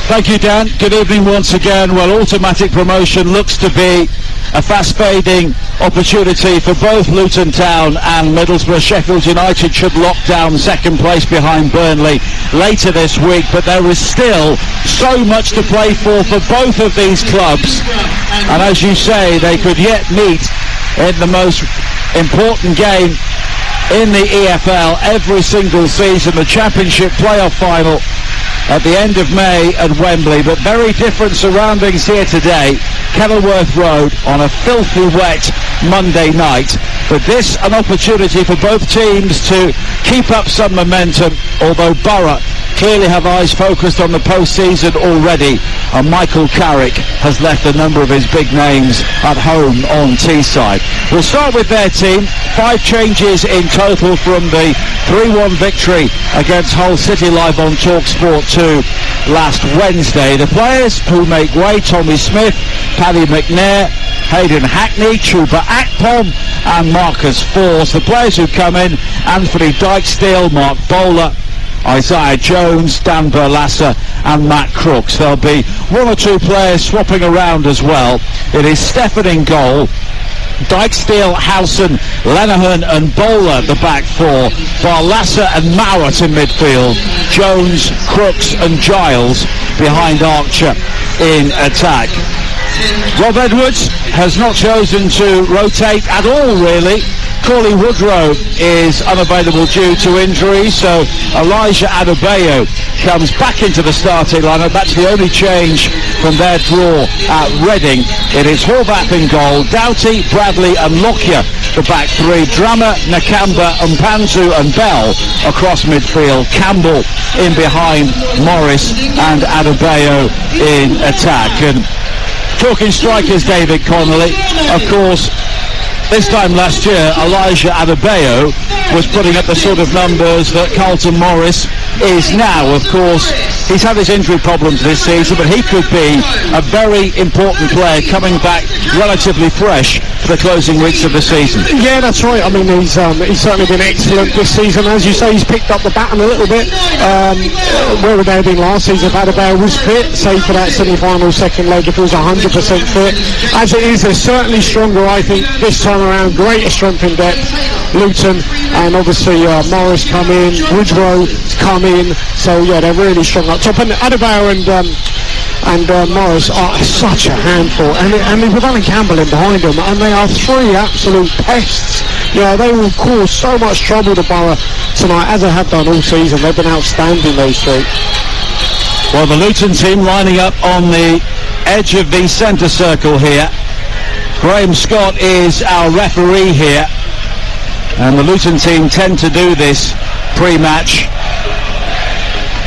Thank you, Dan. Good evening once again. Well, automatic promotion looks to be a fast-fading opportunity for both Luton Town and Middlesbrough. Sheffield United should lock down second place behind Burnley later this week, but there is still so much to play for both of these clubs. And as you say, they could yet meet in the most important game in the EFL every single season, the Championship playoff final at the end of May at Wembley. But very different surroundings here today. Kenilworth Road on a filthy wet Monday night. But this an opportunity for both teams to keep up some momentum, although Borough clearly have eyes focused on the postseason already, and Michael Carrick has left a number of his big names at home on Teesside. We'll start with their team. 5 changes in total from the 3-1 victory against Hull City live on Talksport 2 last Wednesday. The players who make way: Tommy Smith, Paddy McNair, Hayden Hackney, Chuba Akpom and Marcus Forss. The players who come in: Anthony Dykesdale, Mark Bowler, Isaiah Jones, Dan Berlassa and Matt Crooks. There'll be 1 or 2 players swapping around as well. It is Stefan in goal, Dykesdale, Howson, Lenihan and Bowler the back 4, Berlassa and Mowat in midfield, Jones, Crooks and Giles behind Archer in attack. Rob Edwards has not chosen to rotate at all, really. Corley Woodrow is unavailable due to injury, so Elijah Adebayo comes back into the starting lineup. That's the only change from their draw at Reading. It is Horvath in goal, Doughty, Bradley and Lockyer the back 3, Drama, Nakamba, Mpanzu and Bell across midfield, Campbell in behind Morris and Adebayo in attack. And talking strikers, David Connolly, of course, this time last year, Elijah Adebayo was putting up the sort of numbers that Carlton Morris is now. Of course, he's had his injury problems this season, but he could be a very important player coming back relatively fresh for the closing weeks of the season. Yeah, that's right. I mean, he's certainly been excellent this season. As you say, he's picked up the baton a little bit. Where would they have been last season if Adebayo was fit, say for that semi-final second leg, if he was 100% fit? As it is, they're certainly stronger, I think, this time around. Greater strength in depth. Luton, and obviously Morris come in, Woodrow come in, so yeah, they're really strong up top. And Adebayo and Morris are such a handful, and with Alan Campbell in behind them, and they are 3 absolute pests. Yeah, they will cause so much trouble to Borough tonight, as they have done all season. They've been outstanding, those 3. Well, the Luton team lining up on the edge of the centre circle here. Graham Scott is our referee here, and the Luton team tend to do this pre-match,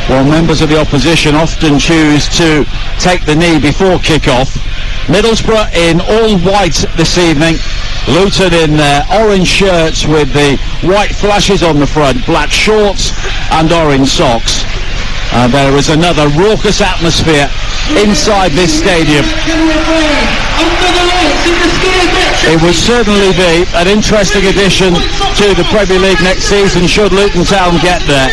while members of the opposition often choose to take the knee before kick-off. Middlesbrough in all white this evening, Luton in their orange shirts with the white flashes on the front, black shorts and orange socks. And there is another raucous atmosphere inside this stadium. It would certainly be an interesting addition to the Premier League next season should Luton Town get there.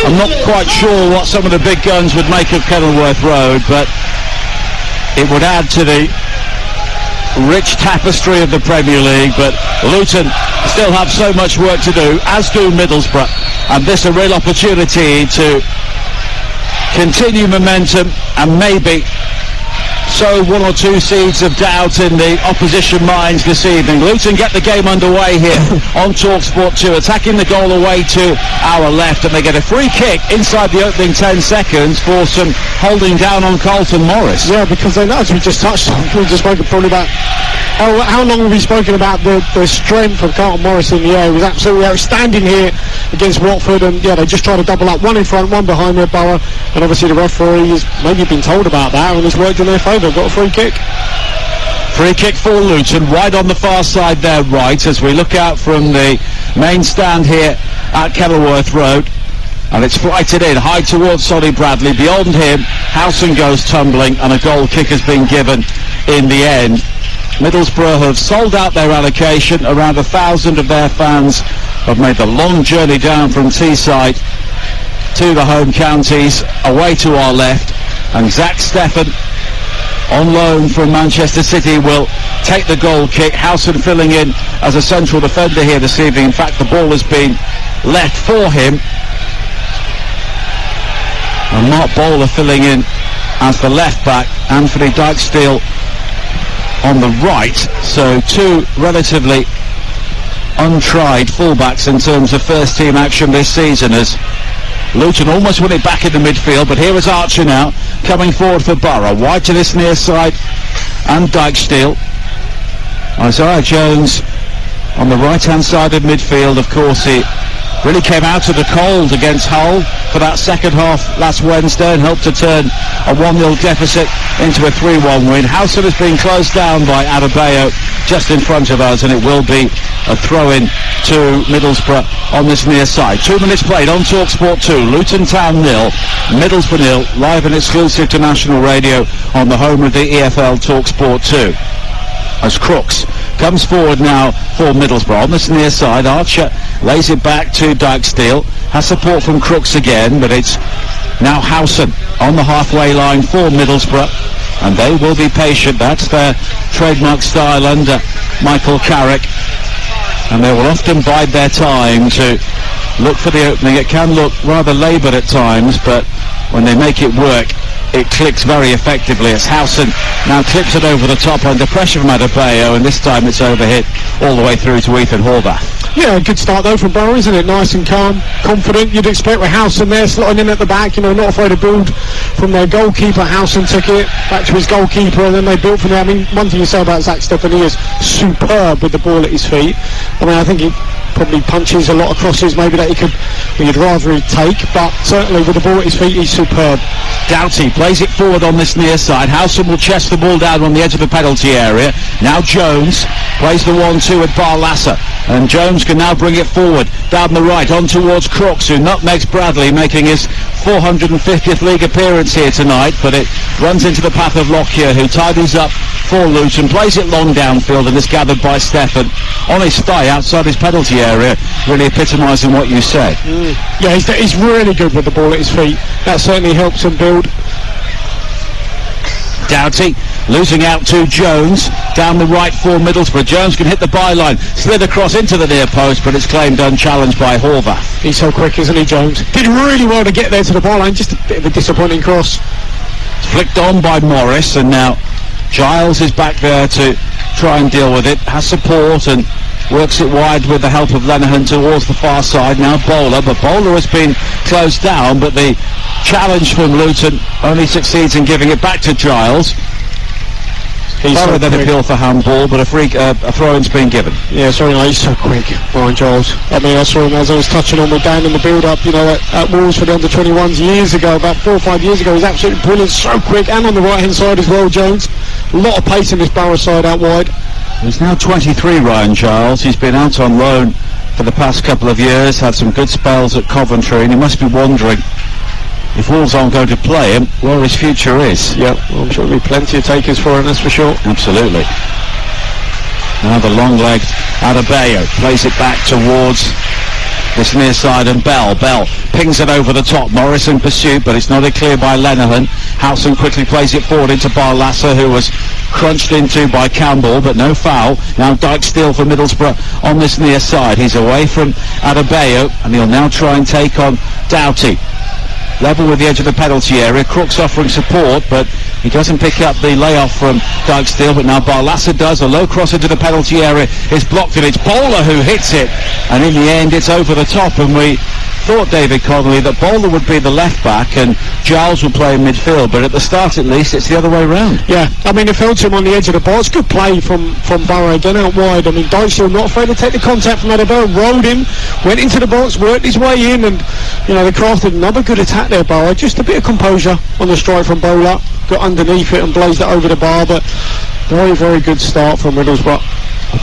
I'm not quite sure what some of the big guns would make of Kenilworth Road, but it would add to the rich tapestry of the Premier League. But Luton still have so much work to do, as do Middlesbrough, and this a real opportunity to continue momentum and maybe sow 1 or 2 seeds of doubt in the opposition minds this evening. Luton get the game underway here on Talksport 2, attacking the goal away to our left, and they get a free kick inside the opening 10 seconds for some holding down on Carlton Morris. Yeah, because they know, as we just touched on, we just spoken probably about how long have we spoken about the strength of Carlton Morris in the air. He was absolutely outstanding here against Watford, and yeah, they just try to double up, 1 in front, 1 behind their Borough, and obviously the referee has maybe been told about that and it's worked in their favour. Got a free kick. Free kick for Luton, wide on the far side there, right, as we look out from the main stand here at Kenilworth Road. And it's flighted in, high towards Sonny Bradley. Beyond him, Howson goes tumbling, and a goal kick has been given in the end. Middlesbrough have sold out their allocation. Around 1,000 of their fans have made the long journey down from Teesside to the home counties, away to our left. And Zach Steffen, on loan from Manchester City, will take the goal kick. Howson filling in as a central defender here this evening. In fact, the ball has been left for him. And Mark Bowler filling in as the left back. Anthony Dykesteel on the right. So two relatively untried fullbacks in terms of first team action this season, as Luton almost won it back in the midfield. But here is Archer now coming forward for Borough, wide to this near side, and Dykesteel. Isaiah Jones on the right hand side of midfield. Of course, he really came out of the cold against Hull for that second half last Wednesday and helped to turn a 1-0 deficit into a 3-1 win. Howson has been closed down by Adebayo just in front of us, and it will be a throw-in to Middlesbrough on this near side. 2 minutes played on Talksport 2. Luton Town 0, Middlesbrough 0, live and exclusive to national radio on the home of the EFL Talksport 2. As Crooks comes forward now for Middlesbrough on this near side. Archer lays it back to Dykesteel, has support from Crooks again, but it's now Howson on the halfway line for Middlesbrough, and they will be patient. That's their trademark style under Michael Carrick, and they will often bide their time to look for the opening. It can look rather laboured at times, but when they make it work, it clicks very effectively. As Howson now clips it over the top under pressure from Adebayo, and this time it's overhit all the way through to Ethan Horvath. Yeah, good start though from Borough, isn't it? Nice and calm, confident. You'd expect with Howson there slotting in at the back, not afraid to build from their goalkeeper. Howson took it back to his goalkeeper, and then they built from there. I mean, one thing you say about Zach Steffen, he is superb with the ball at his feet. I mean, I think he probably punches a lot of crosses maybe that you'd rather he'd take, but certainly with the ball at his feet, he's superb. Doughty plays it forward on this near side. Howson will chest the ball down on the edge of the penalty area. Now Jones plays the 1-2 with Barlasser, and Jones can now bring it forward down the right on towards Crooks, who nutmegs Bradley, making his 450th league appearance here tonight, but it runs into the path of Lockyer, who tidies up for Luton, plays it long downfield, and is gathered by Steffen on his thigh outside his penalty area, really epitomising what you said. Yeah, he's really good with the ball at his feet. That certainly helps him build. Doughty losing out to Jones down the right for Middlesbrough. Jones can hit the byline, slid across into the near post, but it's claimed unchallenged by Horvath. He's so quick, isn't he, Jones? Did really well to get there to the byline, just a bit of a disappointing cross. It's flicked on by Morris, and now Giles is back there to try and deal with it, has support and works it wide with the help of Lenihan towards the far side. Now Bowler, but Bowler has been closed down, but the challenge from Luton only succeeds in giving it back to Giles. Borough then appeal for handball, but a throw-in's been given. Yeah, sorry, no, he's so quick, Ryan Giles. I mean, I saw him as I was touching on with Dan in the build-up, at Wolves for the under-21s years ago, about 4 or 5 years ago. He's absolutely brilliant, so quick, and on the right-hand side as well, Jones. A lot of pace in this Borough side out wide. He's now 23, Ryan Giles. He's been out on loan for the past couple of years, had some good spells at Coventry, and he must be wondering, if Wolves aren't going to play him, where his future is. Yeah, well, I'm sure there'll be plenty of takers for him, that's for sure. Absolutely. Now the long-legged Adebayo plays it back towards this near side, and Bell pings it over the top. Morris in pursuit, but it's nodded clear by Lenihan. Howson quickly plays it forward into Barlasser, who was crunched into by Campbell, but no foul. Now Dykesteel for Middlesbrough on this near side. He's away from Adebayo, and he'll now try and take on Doughty. Level with the edge of the penalty area. Crooks offering support, but he doesn't pick up the layoff from Dykesteel, but now Barlasser does. A low cross into the penalty area is blocked, and it's Bowler who hits it, and in the end it's over the top. And we thought, David Connolly, that Bowler would be the left back and Giles would play in midfield, but at the start at least it's the other way round. Yeah, I mean, it fell to him on the edge of the box. Good play from Borough again out wide. I mean, Dykesteel not afraid to take the contact from Adebayo, rolled him, went into the box, worked his way in, and they crafted another good attack there, Borough. Just a bit of composure on the strike from Bowler, got underneath it and blazed it over the bar, but very, very good start from Middlesbrough.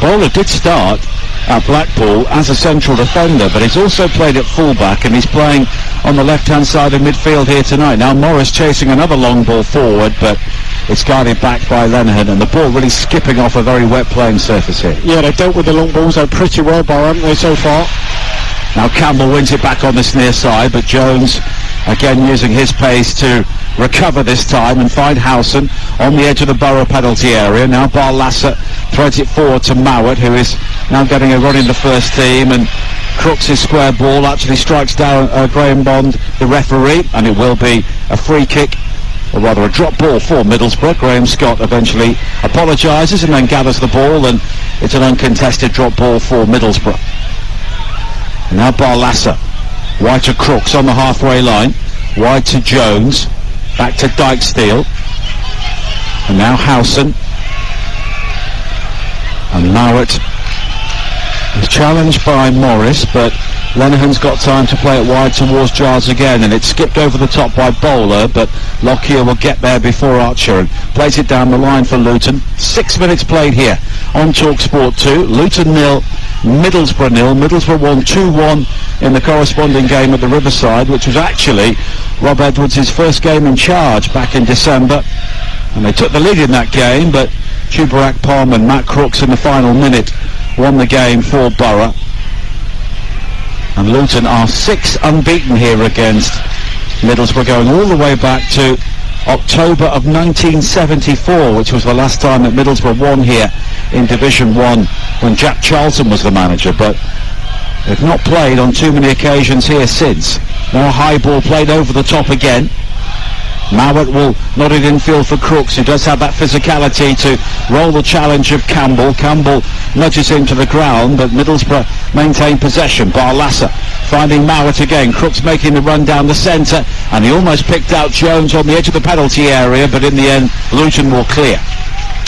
Bowler did start at Blackpool as a central defender, but he's also played at fullback, and he's playing on the left-hand side of midfield here tonight. Now Morris chasing another long ball forward, but it's guarded back by Lenihan, and the ball really skipping off a very wet playing surface here. Yeah, they've dealt with the long balls though pretty well, Borough, haven't they, so far? Now Campbell wins it back on this near side, but Jones again using his pace to recover this time and find Howson on the edge of the Borough penalty area. Now Barlasser threads it forward to Mowat, who is now getting a run in the first team, and Crooks' square ball actually strikes down Graham Bond, the referee, and it will be a free kick, or rather a drop ball for Middlesbrough. Graham Scott eventually apologises and then gathers the ball, and it's an uncontested drop ball for Middlesbrough. And now Barlasser, wide to Crooks on the halfway line, wide to Jones, back to Dykesteel, and now Howson, and Mowat is challenged by Morris, but Lenihan's got time to play it wide towards Giles again, and it's skipped over the top by Bowler, but Lockyer will get there before Archer and plays it down the line for Luton. 6 minutes played here on Talksport 2. Luton 0, Middlesbrough 0. Middlesbrough won 2-1 in the corresponding game at the Riverside, which was actually Rob Edwards' first game in charge back in December, and they took the lead in that game, but Tubarak Palm and Matt Crooks in the final minute won the game for Borough. And Luton are 6 unbeaten here against Middlesbrough, going all the way back to October of 1974, which was the last time that Middlesbrough won here in Division 1 when Jack Charlton was the manager, but they've not played on too many occasions here since. Now a high ball played over the top again. Mowat will nod it infield for Crooks, who does have that physicality to roll the challenge of Campbell. Campbell nudges him to the ground, but Middlesbrough maintain possession. Barlasser finding Mowat again. Crooks making the run down the centre, and he almost picked out Jones on the edge of the penalty area, but in the end Luton will clear.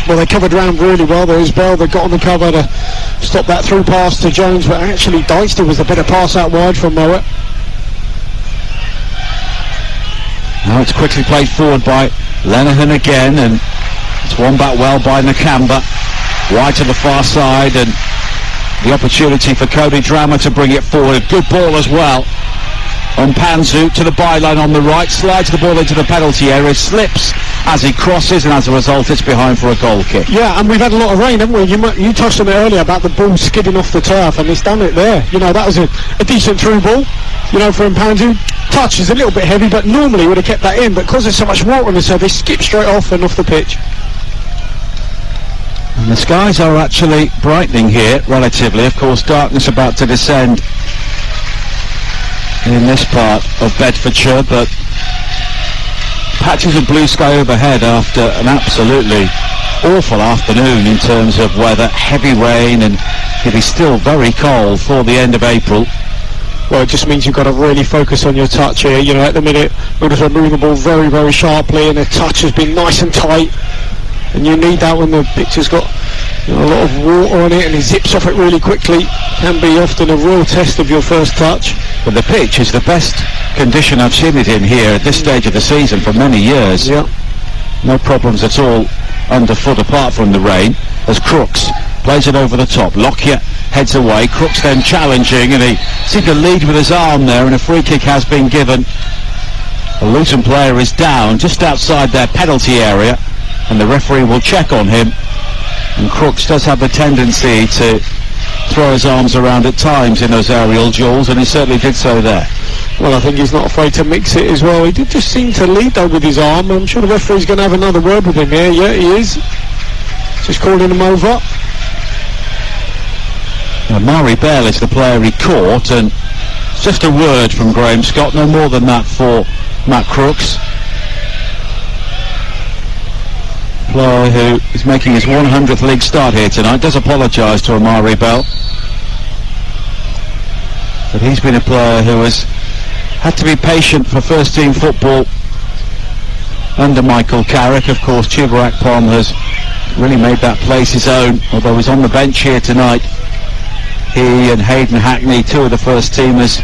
Well, they covered round really well. There was Bell that got on the cover to stop that through pass to Jones, but actually Dykesteel was a better pass out wide from Mowat. Now it's quickly played forward by Lenihan again, and it's won back well by Nakamba. Wide to the far side, and the opportunity for Cody Drammer to bring it forward. Good ball as well on Panzu to the byline on the right, slides the ball into the penalty area, slips as he crosses, and as a result it's behind for a goal kick. Yeah, and we've had a lot of rain, haven't we? You touched on it earlier about the ball skidding off the turf, and it's done it there. You know, that was a decent through ball, you know, from Panzu. Touch is a little bit heavy, but normally would have kept that in, but because there's so much water on the surface, they skip straight off and off the pitch. And the skies are actually brightening here, relatively. Of course, darkness about to descend in this part of Bedfordshire, but patches of blue sky overhead after an absolutely awful afternoon in terms of weather. Heavy rain, and it is still very cold for the end of April. Well, it just means you've got to really focus on your touch here. You know, at the minute, Middlesbrough moving the ball very, very sharply, and the touch has been nice and tight. And you need that when the pitch has got, you know, a lot of water on it, and it zips off it really quickly. Can be often a real test of your first touch. But the pitch is the best condition I've seen it in here at this stage of the season for many years. Yeah. No problems at all underfoot apart from the rain, as Crooks plays it over the top. Lockyer heads away. Crooks then challenging, and he seemed to lead with his arm there, and a free kick has been given. The Luton player is down just outside their penalty area, and the referee will check on him. And Crooks does have the tendency to throw his arms around at times in those aerial duels, and he certainly did so there. Well, I think he's not afraid to mix it as well. He did just seem to lead though with his arm. I'm sure the referee's going to have another word with him here. Yeah, he is. Just calling him over. Now, Murray Bell is the player he caught, and just a word from Graham Scott, no more than that for Matt Crooks. Player who is making his 100th league start here tonight, does apologise to Amari Bell, but he's been a player who has had to be patient for first team football under Michael Carrick. Of course, Tubarak Pom has really made that place his own, although he's on the bench here tonight. He and Hayden Hackney, two of the first teamers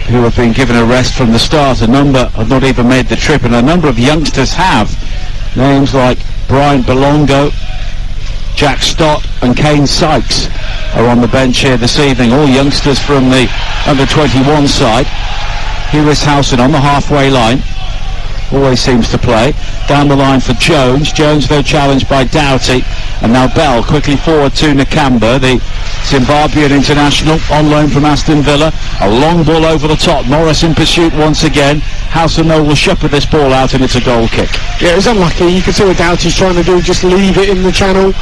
who have been given a rest from the start. A number have not even made the trip, and a number of youngsters have. Names like Brian Belongo, Jack Stott and Kane Sykes are on the bench here this evening, all youngsters from the under-21 side. Here is Howson on the halfway line. always seems to play. Down the line for Jones. Jones, though, challenged by Doughty. And now Bell quickly forward to Nakamba, the Zimbabwean international on loan from Aston Villa. A long ball over the top. Morris in pursuit once again. Housenall will shepherd this ball out, and it's a goal kick. Yeah, it was unlucky. You can see what Doughty's trying to do, just leave it in the channel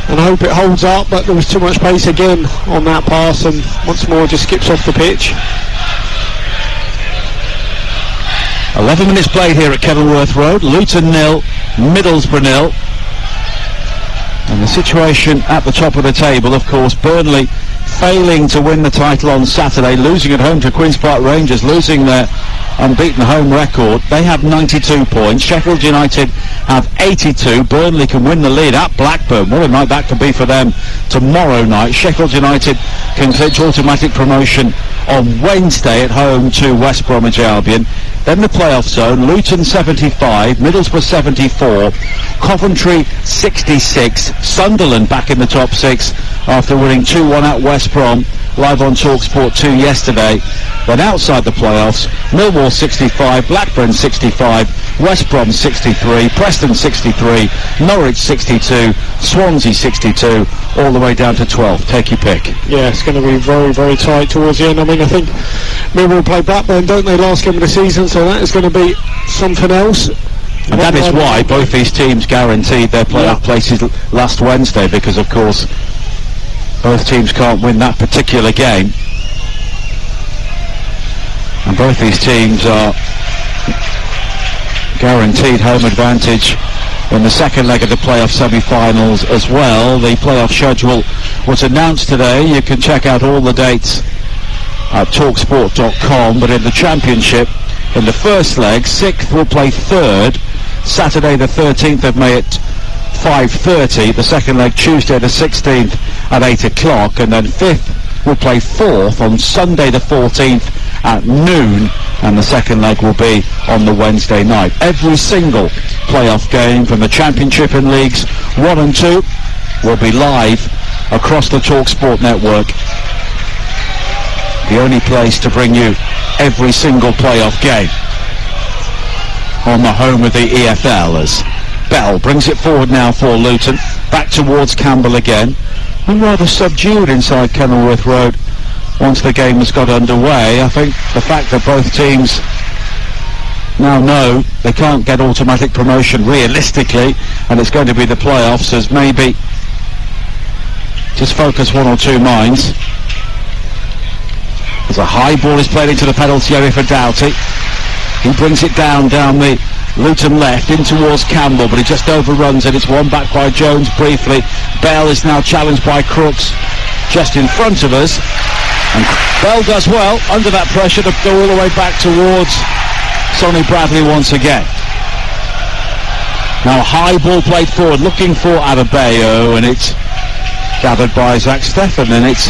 and hope it holds up, but there was too much pace again on that pass, and once more just skips off the pitch. 11 minutes played here at Kenilworth Road. Luton 0, Middlesbrough 0. And the situation at the top of the table, of course, Burnley failing to win the title on Saturday, losing at home to Queen's Park Rangers, losing their unbeaten home record. They have 92 points. Sheffield United have 82. Burnley can win the lead at Blackburn. What a night that could be for them tomorrow night. Sheffield United can clinch automatic promotion on Wednesday at home to West Bromwich Albion. Then the playoff zone: Luton 75, Middlesbrough 74, Coventry 66, Sunderland back in the top 6 after winning 2-1 at West Brom, live on Talksport 2 yesterday. Then outside the playoffs, Millwall 65, Blackburn 65, West Brom 63, Preston 63, Norwich 62, Swansea 62, all the way down to 12. Take your pick. Yeah, it's going to be very, very tight towards the end. I mean, I think Millwall play Blackburn, don't they, last game of the season, so that is going to be something else. And that is why both these teams guaranteed their playoff places last Wednesday, because of course both teams can't win that particular game, and both these teams are guaranteed home advantage in the second leg of the playoff semi-finals as well. The playoff schedule was announced today. You can check out all the dates at talksport.com, but in the championship, in the first leg, 6th will play 3rd Saturday the 13th of May at 5:30. The second leg Tuesday the 16th at 8 o'clock, and then 5th will play 4th on Sunday the 14th at noon, and the second leg will be on the Wednesday night. Every single playoff game from the Championship and Leagues 1 and 2 will be live across the Talksport network. The only place to bring you every single playoff game on the home of the EFL, as Bell brings it forward now for Luton, back towards Campbell again, and rather subdued inside Kenilworth Road once the game has got underway. I think the fact that both teams now know they can't get automatic promotion realistically, and it's going to be the playoffs, as maybe just focus one or two minds. As a high ball is played into the penalty area for Doughty. He brings it down the Luton left in towards Campbell, but he just overruns it. It's won back by Jones briefly. Bell is now challenged by Crooks just in front of us, and Bell does well under that pressure to go all the way back towards Sonny Bradley once again. Now a high ball played forward looking for Adebayo, and it's gathered by Zach Steffen, and it's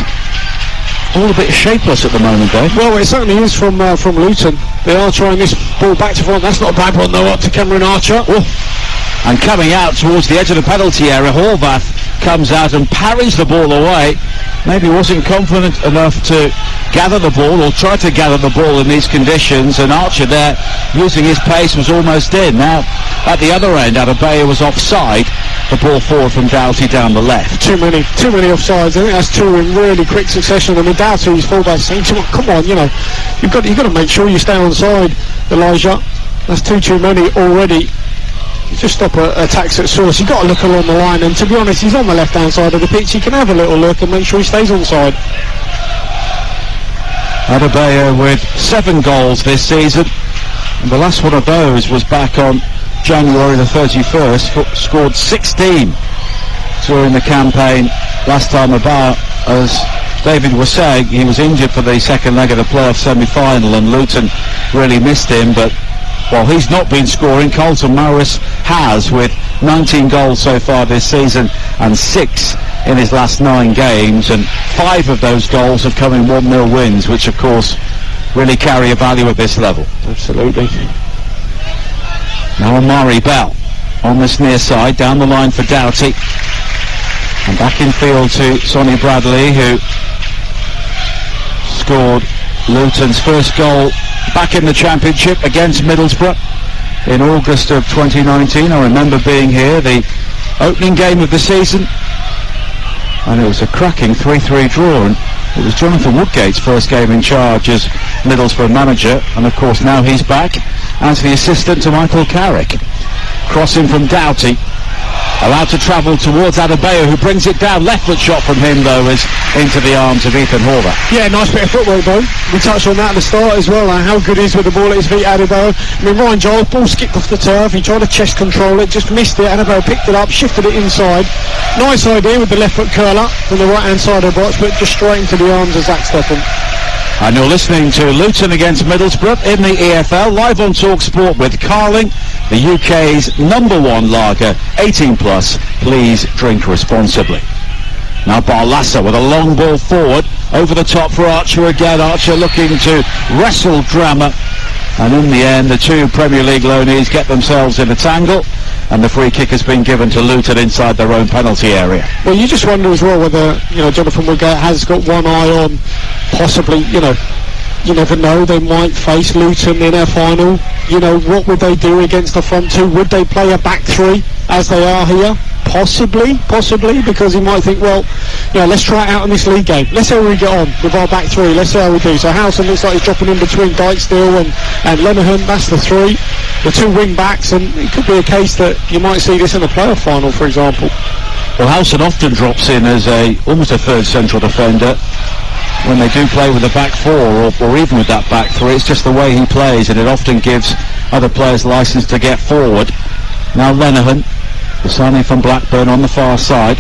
all a bit shapeless at the moment, Dave. Well, it certainly is from Luton. They are trying this ball back to front. That's not a bad one though, up to Cameron Archer. Oh. And coming out towards the edge of the penalty area, Horvath comes out and parries the ball away. Maybe wasn't confident enough to gather the ball, or try to gather the ball in these conditions, and Archer there, using his pace, was almost in. Now, at the other end, Adebayo was offside. The ball forward from Doughty down the left. Too many offsides. I think that's two in really quick succession. I mean, Doughty's fullback saying to him, come on, you know, you've got to make sure you stay onside, Elijah. That's too many already. Just stop attacks at source. You've got to look along the line, and to be honest, he's on the left-hand side of the pitch. He can have a little look and make sure he stays onside. Adebayo with 7 goals this season, and the last one of those was back on January the 31st. Scored 16 during the campaign last time about. As David was saying, he was injured for the second leg of the playoff semi-final, and Luton really missed him, but while he's not been scoring, Colton Morris has, with 19 goals so far this season and 6 in his last 9 games, and 5 of those goals have come in 1-0 wins, which of course really carry a value at this level. Absolutely. Now Amari Bell on this near side, down the line for Doughty, and back in field to Sonny Bradley, who scored Luton's first goal back in the Championship against Middlesbrough. in August of 2019. I remember being here, the opening game of the season, and it was a cracking 3-3 draw, and it was Jonathan Woodgate's first game in charge as Middlesbrough manager, and of course now he's back as the assistant to Michael Carrick. Crossing from Doughty, allowed to travel towards Adebayo, who brings it down. Left foot shot from him, though, is into the arms of Ethan Horvath. Yeah, nice bit of footwork, though. We touched on that at the start as well, how good he is with the ball at his feet, Adebayo. I mean, Ryan Giles, ball skipped off the turf, he tried to chest control it, just missed it. Adebayo picked it up, shifted it inside. Nice idea with the left foot curler from the right hand side of the box, but just straight into the arms of Zach Steffen. And you're listening to Luton against Middlesbrough in the EFL, live on Talksport with Carling, the UK's #1 lager, 18 plus. Please drink responsibly. Now Barlassa with a long ball forward, over the top for Archer again. Archer looking to wrestle Drama, and in the end the two Premier League loanees get themselves in a tangle, and the free kick has been given to Luton inside their own penalty area. Well, you just wonder as well whether, Jonathan Woodgate has got one eye on possibly, you never know, they might face Luton in a final. What would they do against the front two? Would they play a back three as they are here? Possibly, because he might think, well, let's try it out in this league game. Let's see how we get on with our back three. Let's see how we do. So Howson looks like he's dropping in between Dykesdale and Lenihan. That's the three. The two wing backs, and it could be a case that you might see this in the playoff final, for example. Well, Howson often drops in as almost a third central defender when they do play with a back four or even with that back three. It's just the way he plays, and it often gives other players license to get forward. Now Lenihan, the signing from Blackburn, on the far side.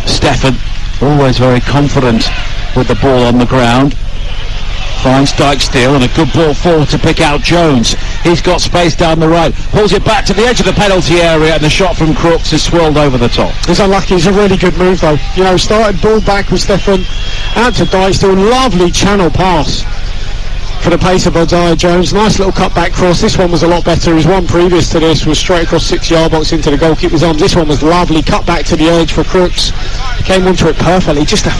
Steffen, always very confident with the ball on the ground. Finds Dykesdale, and a good ball forward to pick out Jones. He's got space down the right, pulls it back to the edge of the penalty area, and the shot from Crooks is swirled over the top. It's unlucky. It's a really good move, though. Started ball back with Steffen, out to Dykesdale. Lovely channel pass for the pace of Isaiah Jones. Nice little cut-back cross. This one was a lot better. His one previous to this was straight across 6-yard box into the goalkeeper's arms. This one was lovely. Cut back to the edge for Crooks. He came onto it perfectly. Just a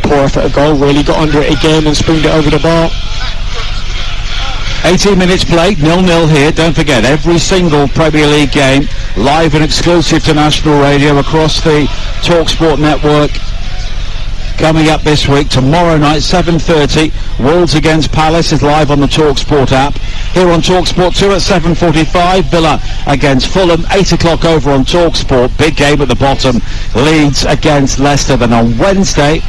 poor effort of goal, really. Got under it again and spooned it over the bar. 18 minutes played, 0-0 here. Don't forget, every single Premier League game live and exclusive to national radio across the Talksport network. Coming up this week, tomorrow night, 7:30, Wolves against Palace is live on the Talksport app. Here on Talksport 2 at 7:45, Villa against Fulham, 8 o'clock over on Talksport. Big game at the bottom, Leeds against Leicester. Then on Wednesday,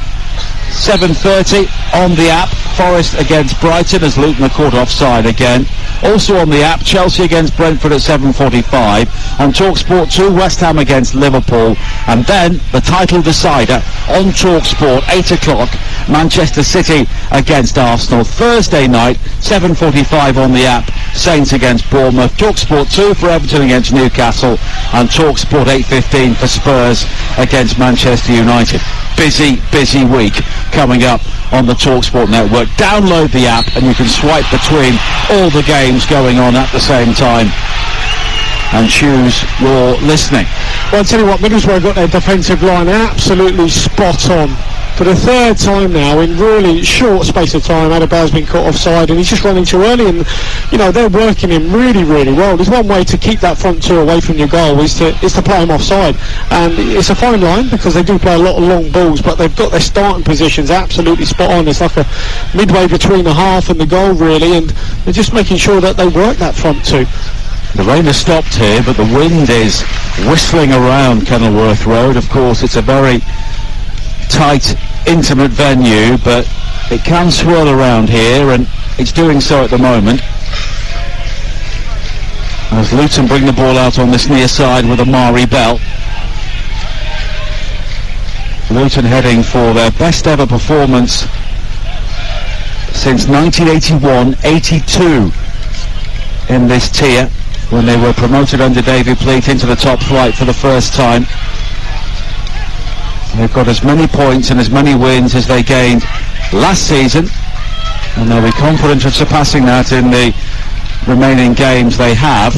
7:30 on the app, Forest against Brighton as Luton are caught offside again. Also on the app, Chelsea against Brentford at 7:45. On Talksport 2, West Ham against Liverpool. And then the title decider on Talksport, 8 o'clock, Manchester City against Arsenal. Thursday night, 7:45 on the app, Saints against Bournemouth. Talksport 2 for Everton against Newcastle. And Talksport 8:15 for Spurs against Manchester United. Busy week coming up on the Talksport network. Download the app and you can swipe between all the games going on at the same time and choose your listening. Well, I'll tell you what, Middlesbrough got their defensive line absolutely spot on. For the third time now, in really short space of time, Adebayo's been caught offside and he's just running too early, and they're working him really well. There's one way to keep that front two away from your goal is to play him offside, and it's a fine line because they do play a lot of long balls, but they've got their starting positions absolutely spot on. It's like a midway between the half and the goal, really, and they're just making sure that they work that front two. The rain has stopped here, but the wind is whistling around Kenilworth Road. Of course, it's a very tight, intimate venue, but it can swirl around here, and it's doing so at the moment. As Luton bring the ball out on this near side with Amari Bell. Luton heading for their best ever performance since 1981-82 in this tier, when they were promoted under David Pleat into the top flight for the first time. They've got as many points and as many wins as they gained last season, and they'll be confident of surpassing that in the remaining games they have.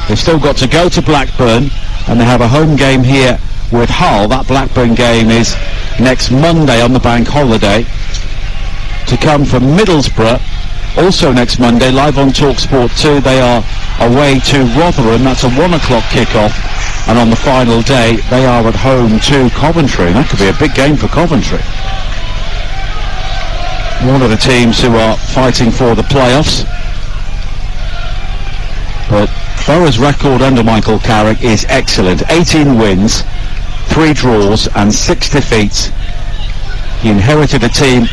They've still got to go to Blackburn, and they have a home game here with Hull. That Blackburn game is next Monday on the bank holiday. To come from Middlesbrough Also next Monday, live on Talksport 2, they are away to Rotherham. That's a 1 o'clock kick-off. And on the final day, they are at home to Coventry. That could be a big game for Coventry. One of the teams who are fighting for the playoffs. But Borough's record under Michael Carrick is excellent. 18 wins, 3 draws and 6 defeats. He inherited a team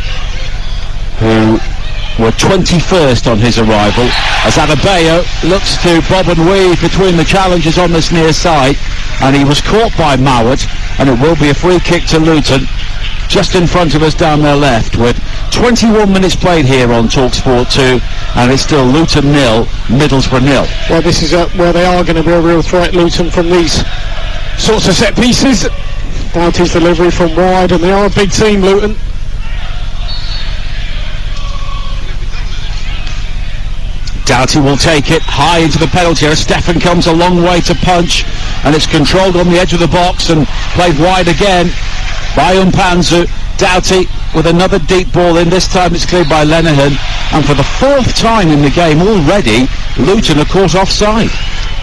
who were 21st on his arrival, as Adebayo looks to bob and weave between the challengers on this near side, and he was caught by Mowat, and it will be a free kick to Luton, just in front of us down their left, with 21 minutes played here on Talksport 2, and it's still Luton 0, Middlesbrough 0. Well, this is where they are going to be a real threat, Luton, from these sorts of set pieces. Doughty's delivery from wide, and they are a big team, Luton. Doughty will take it high into the penalty area. Stefan comes a long way to punch, and it's controlled on the edge of the box and played wide again by Mpanzu. Doughty with another deep ball in. This time it's cleared by Lenihan, and for the 4th time in the game already, Luton are caught offside.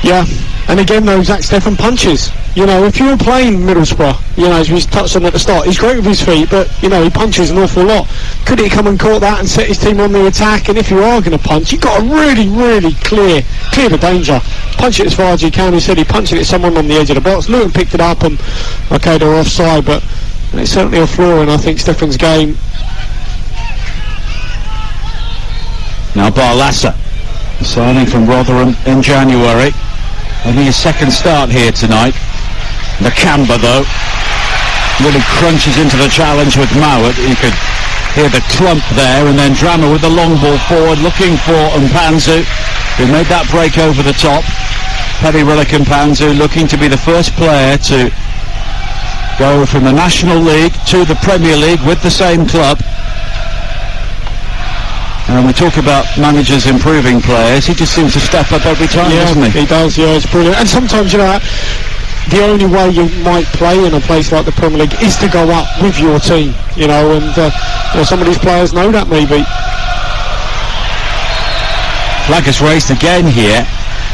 Yeah, and again though, Zach Stefan punches. You know, if you were playing Middlesbrough, you know, as we touched on at the start, he's great with his feet, but, you know, he punches an awful lot. Could he come and caught that and set his team on the attack? And if you are going to punch, you've got to really, really clear the danger. Punch it as far as you can. He said he punched it at someone on the edge of the box. Luton picked it up, and, okay, they're offside, but it's certainly a flaw in, I think, Stefan's game. Now Barlassa, signing from Rotherham in January. Only his 2nd start here tonight. Nakamba, though, really crunches into the challenge with Mowat. You could hear the clump there, and then Drama with the long ball forward, looking for Mpanzu, who made that break over the top. Paddy Rillick Mpanzu looking to be the first player to go from the National League to the Premier League with the same club. And we talk about managers improving players. He just seems to step up every time, doesn't he? He does, yeah, it's brilliant. And sometimes, you know, the only way you might play in a place like the Premier League is to go up with your team, you know, and you know, some of these players know that maybe. Flag is raised again here,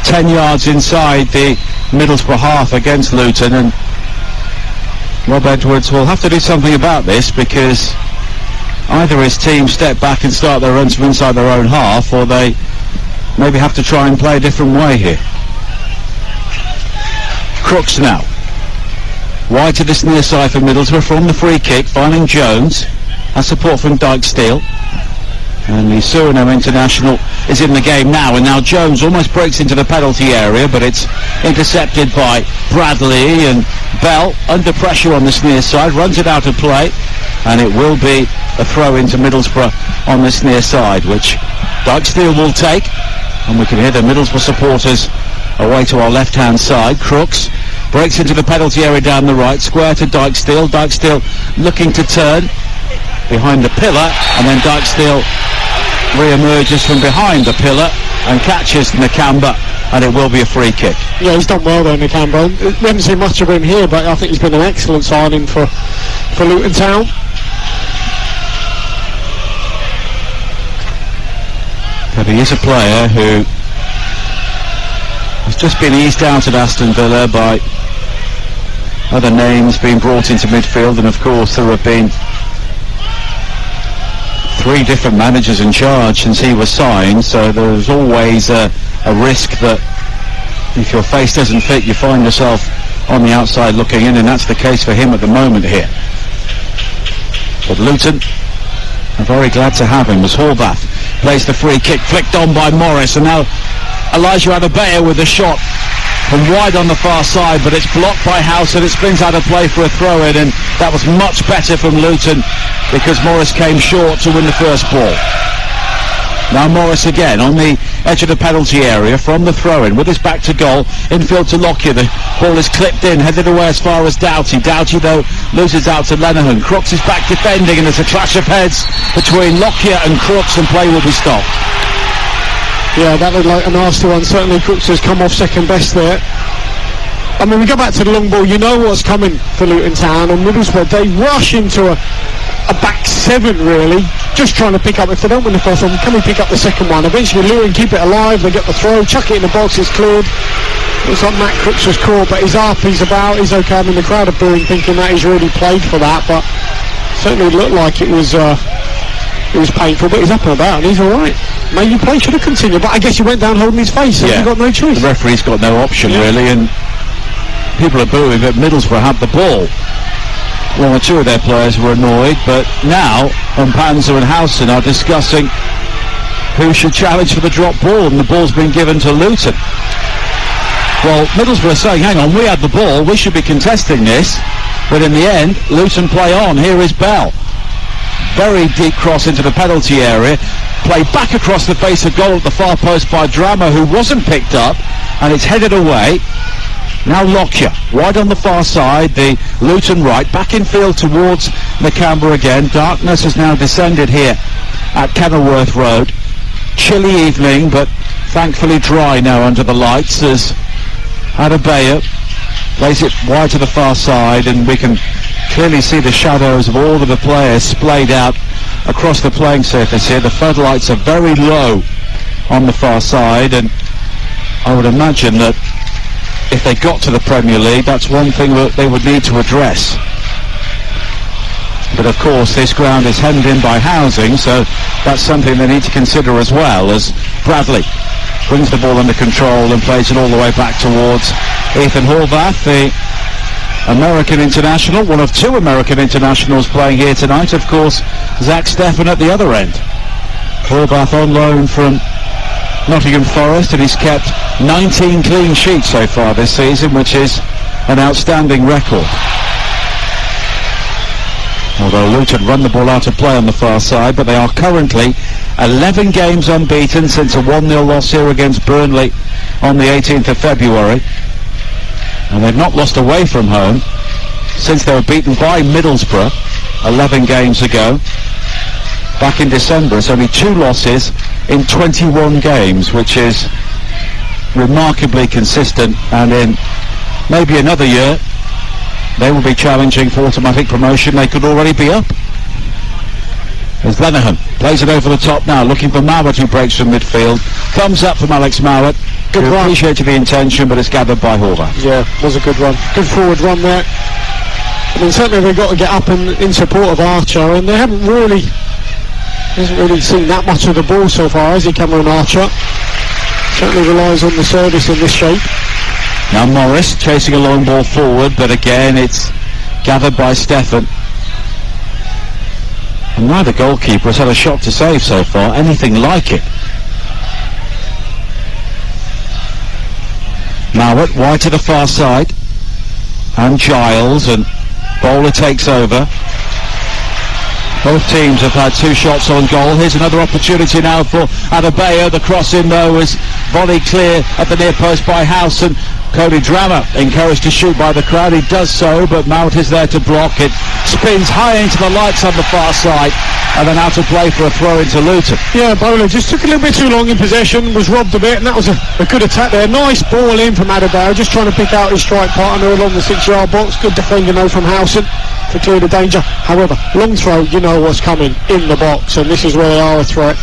10 yards inside the Middlesbrough half against Luton, and Rob Edwards will have to do something about this, because either his team step back and start their runs from inside their own half, or they maybe have to try and play a different way here. Crooks now. Wide to this near side for Middlesbrough from the free kick, finding Jones. Has support from Dykesdale. And the Suriname international is in the game now, and now Jones almost breaks into the penalty area, but it's intercepted by Bradley, and Bell under pressure on this near side, runs it out of play, and it will be a throw into Middlesbrough on this near side, which Dykesdale will take, and we can hear the Middlesbrough supporters away to our left-hand side. Crooks breaks into the penalty area down the right, square to Dykesdale. Dykesdale looking to turn behind the pillar, and then Dykesdale re-emerges from behind the pillar and catches Nakamba, and it will be a free kick. Yeah, he's done well there, Nakamba. We haven't seen much of him here, but I think he's been an excellent signing for Luton Town. But he is a player who has just been eased out at Aston Villa by other names being brought into midfield, and of course there have been 3 different managers in charge since he was signed, so there's always a risk that if your face doesn't fit, you find yourself on the outside looking in, and that's the case for him at the moment here. But Luton are very glad to have him, as Horvath plays the free kick, flicked on by Morris, and now Elijah Adebayo with a shot from wide on the far side, but it's blocked by House, and it springs out of play for a throw-in, and that was much better from Luton because Morris came short to win the first ball. Now Morris again on the edge of the penalty area from the throw-in with his back to goal, infield to Lockyer. The ball is clipped in, headed away as far as Doughty. Doughty though loses out to Lenihan. Crooks is back defending, and there's a clash of heads between Lockyer and Crooks, and play will be stopped. Yeah, that looked like a nasty one. Certainly Crooks has come off second best there. I mean, we go back to the long ball, you know what's coming for Luton Town, and Middlesbrough, they rush into a back seven really, just trying to pick up, if they don't win the first one, can we pick up the second one? Eventually Luton keep it alive, they get the throw, chuck it in the box, it's cleared. Looks like Matt Crooks was caught, but he's up, he's about, he's okay. I mean, the crowd are booing, thinking that he's really played for that, but certainly looked like it was painful, but he's up and about and he's alright. Maybe play should have continued, but I guess he went down holding his face, so he's got no choice. The referee's got no option really, and people are booing that Middlesbrough had the ball. One or two of their players were annoyed, but now Panzer and Howson are discussing who should challenge for the drop ball, and the ball's been given to Luton. Well, Middlesbrough are saying, hang on, we had the ball, we should be contesting this, but in the end, Luton play on. Here is Bell. Very deep cross into the penalty area, play back across the face of goal at the far post by Drama, who wasn't picked up, and it's headed away. Now Lockyer, wide on the far side, the Luton right, back in field towards Nakamba again. Darkness has now descended here at Kenilworth Road. Chilly evening, but thankfully dry now under the lights as Adebayo plays it wide to the far side, and we can clearly see the shadows of all of the players splayed out across the playing surface here. The floodlights are very low on the far side, and I would imagine that if they got to the Premier League, that's one thing that they would need to address. But of course this ground is hemmed in by housing, so that's something they need to consider as well, as Bradley brings the ball under control and plays it all the way back towards Ethan Horvath, the American international, one of two American internationals playing here tonight. Of course, Zach Steffen at the other end. Horvath on loan from Nottingham Forest, and he's kept 19 clean sheets so far this season, which is an outstanding record. Although Luton run the ball out of play on the far side, but they are currently 11 games unbeaten since a 1-0 loss here against Burnley on the 18th of February. And they've not lost away from home since they were beaten by Middlesbrough 11 games ago. Back in December, it's only 2 losses in 21 games, which is remarkably consistent, and in maybe another year they will be challenging for automatic promotion. They could already be up. As Lenihan plays it over the top now, looking for Mowat, who breaks from midfield. Thumbs up from Alex Mowat. Good run. Appreciated the intention, but it's gathered by Horvath. Yeah, was a good run. Good forward run there. I mean, certainly they've got to get up and in support of Archer, and they hasn't really seen that much of the ball so far, has he, Cameron Archer? Certainly relies on the service in this shape. Now Morris chasing a long ball forward, but again it's gathered by Steffen. And neither goalkeeper has had a shot to save so far, anything like it. Mowat wide to the far side, and Giles, and Bowler takes over. Both teams have had 2 shots on goal. Here's another opportunity now for Adebayo. The cross in though was volleyed clear at the near post by Howson. Cody Drama encouraged to shoot by the crowd. He does so, but Mount is there to block it. Spins high into the lights on the far side, and then out of play for a throw into Luton. Yeah, Bowler just took a little bit too long in possession, was robbed a bit, and that was a good attack there. Nice ball in from Adebayo, just trying to pick out his strike partner along the 6-yard box. Good defending though from Howson to clear the danger. However, long throw, you know what's coming in the box, and this is where they are a threat.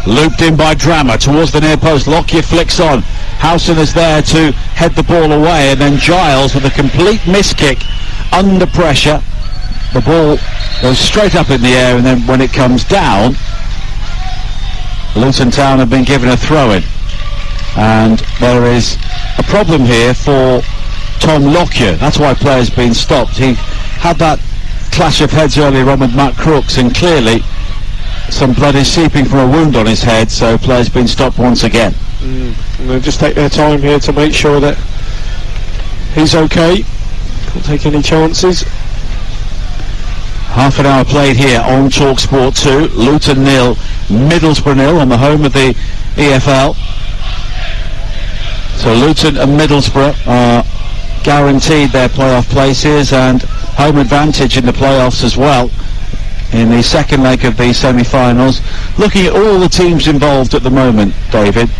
Looped in by Drama towards the near post. Lockyer flicks on. Howson is there to head the ball away, and then Giles with a complete miss kick under pressure. The ball goes straight up in the air, and then when it comes down, Luton Town have been given a throw-in, and there is a problem here for Tom Lockyer. That's why players been stopped. He had that clash of heads earlier on with Matt Crooks, and clearly some blood is seeping from a wound on his head, so players been stopped once again. And they'll just take their time here to make sure that he's okay. Can't take any chances. Half an hour played here on Talksport 2. Luton 0, Middlesbrough 0 on the home of the EFL. So Luton and Middlesbrough are guaranteed their playoff places and home advantage in the playoffs as well in the second leg of the semi-finals. Looking at all the teams involved at the moment, David,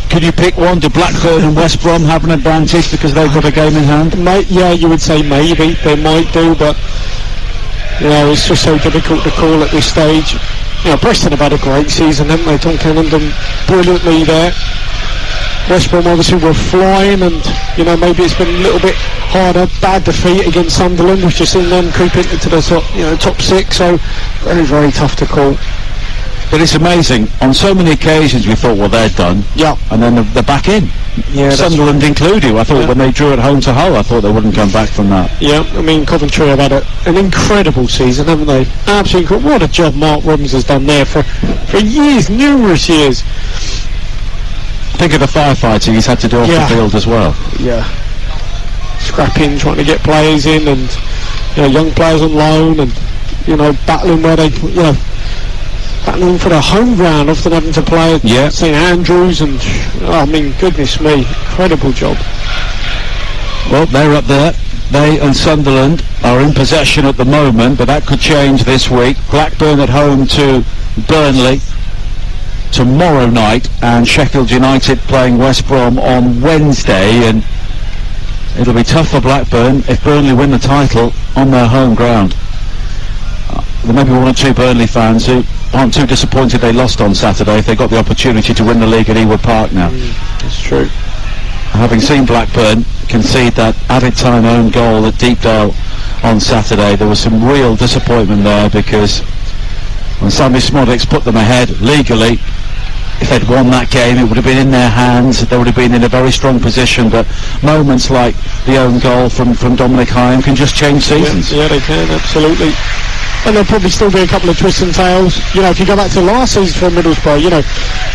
could you pick one? Do Blackburn and West Brom have an advantage because they've got a game in hand? Yeah, you would say maybe they might do, but You know, it's just so difficult to call at this stage. You know, Preston have had a great season, haven't they? Tom Cannon done brilliantly there. West Brom obviously were flying, and you know, maybe it's been a little bit harder. Bad defeat against Sunderland, which has seen them creep into the top 6. So very, very tough to call. But it's amazing. On so many occasions we thought, well, they're done. Yeah. And then they're back in. Yeah, Sunderland included. I thought when they drew at home to Hull, I thought they wouldn't come back from that. Yeah, I mean, Coventry have had an incredible season, haven't they? Absolutely incredible. What a job Mark Robbins has done there for years, numerous years. Think of the firefighting he's had to do off the field as well. Yeah. Scrapping, trying to get players in, and you know, young players on loan, and you know, battling where they, you know, battling for their home ground, often having to play at St Andrews, and I mean, goodness me, incredible job. Well, they're up there. They and Sunderland are in possession at the moment, but that could change this week. Blackburn at home to Burnley tomorrow night, and Sheffield United playing West Brom on Wednesday, and it'll be tough for Blackburn if Burnley win the title on their home ground. There may be one or two Burnley fans who aren't too disappointed they lost on Saturday if they got the opportunity to win the league at Ewood Park now. That's true. Having seen Blackburn concede that added time own goal at Deepdale on Saturday, there was some real disappointment there, because when Sammy Smodix put them ahead legally, if they'd won that game it would have been in their hands, they would have been in a very strong position, but moments like the own goal from Dominic Hyam can just change seasons. Yeah, they can, absolutely. And there'll probably still be a couple of twists and tails. You know, if you go back to last season for Middlesbrough, you know,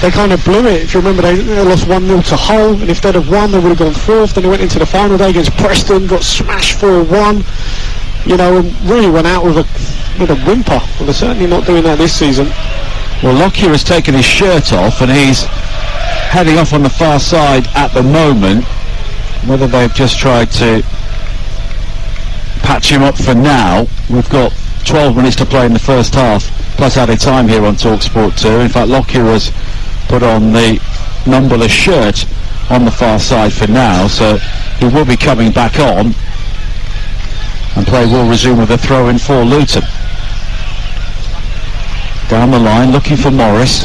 they kind of blew it. If you remember, they lost 1-0 to Hull, and if they'd have won, they would have gone 4th. Then they went into the final day against Preston, got smashed 4-1. You know, and really went out with a whimper. Well, they're certainly not doing that this season. Well, Lockyer has taken his shirt off, and he's heading off on the far side at the moment. Whether they've just tried to patch him up for now, we've got 12 minutes to play in the first half, plus added time here on Talksport 2. In fact, Lockyer has put on the numberless shirt on the far side for now, so he will be coming back on, and play will resume with a throw-in for Luton. Down the line, looking for Morris,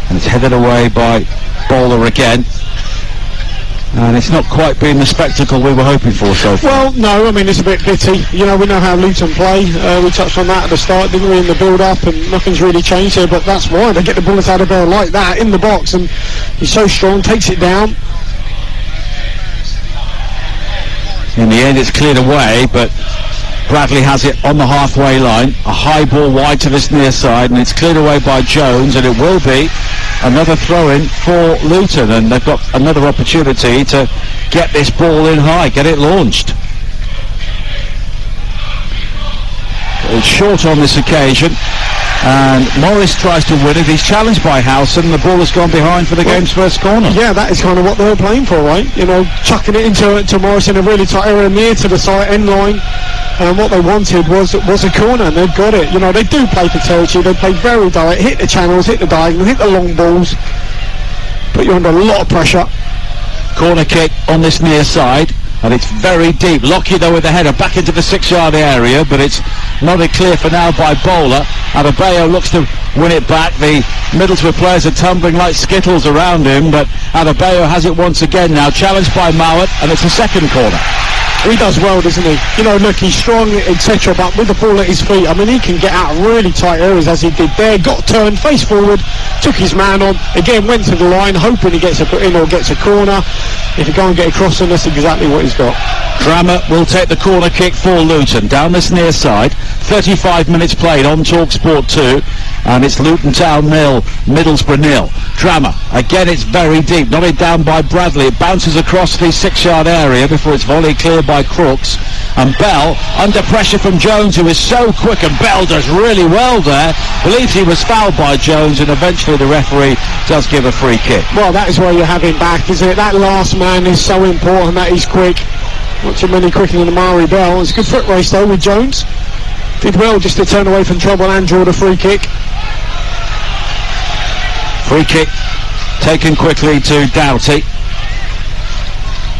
and it's headed away by Bowler again. And it's not quite been the spectacle we were hoping for so far. Well, no, I mean, it's a bit bitty. You know, we know how Luton play. We touched on that at the start, didn't we, in the build-up, and nothing's really changed here, but that's why they get the ball out of there like that, in the box, and he's so strong, takes it down. In the end, it's cleared away, but Bradley has it on the halfway line. A high ball wide to this near side, and it's cleared away by Jones, and it will be another throw-in for Luton, and they've got another opportunity to get this ball in high, get it launched. It's short on this occasion, and Morris tries to win it. He's challenged by Howson, and the ball has gone behind for the game's first corner. Yeah, that is kind of what they were playing for, right? You know, chucking it into Morris in a really tight area near to the side end line. And what they wanted was a corner, and they've got it. You know, they do play for territory. They play very direct, hit the channels, hit the diagonal, hit the long balls. Put you under a lot of pressure. Corner kick on this near side, and it's very deep. Lockyer though with the header back into the 6-yard area, but it's nodded clear for now by Bowler. Adebayo looks to win it back. The Middlesbrough players are tumbling like skittles around him, but Adebayo has it once again now, challenged by Mowat, and it's a second corner. He does well, doesn't he? You know, look, he's strong, etc., but with the ball at his feet, I mean, he can get out of really tight areas as he did there, got turned, face forward, took his man on, again went to the line, hoping he gets a put in or gets a corner. If he can't get across him, that's exactly what he's got. Drammer will take the corner kick for Luton, down this near side. 35 minutes played on Talksport 2, and it's Luton Town 0, Middlesbrough 0. Drammer, again it's very deep, nodded down by Bradley. It bounces across the 6-yard area before it's volleyed clear by Crooks, and Bell under pressure from Jones, who is so quick, and Bell does really well there. Believes he was fouled by Jones, and eventually the referee does give a free kick. Well, that is where you have him back, isn't it? That last man is so important, that he's quick. Not too many quicker than Amari Bell. It's a good foot race though with Jones. Did well just to turn away from trouble and draw the free kick. Free kick taken quickly to Doughty,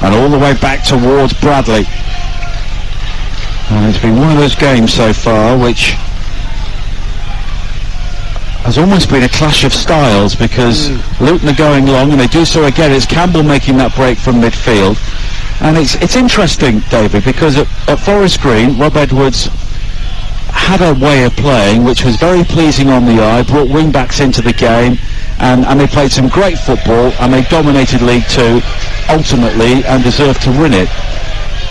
and all the way back towards Bradley. And it's been one of those games so far which has almost been a clash of styles, because Luton are going long and they do so again. It's Campbell making that break from midfield. And it's interesting, David, because at Forest Green, Rob Edwards had a way of playing which was very pleasing on the eye, brought wing-backs into the game, and they played some great football, and they dominated League Two ultimately and deserved to win it.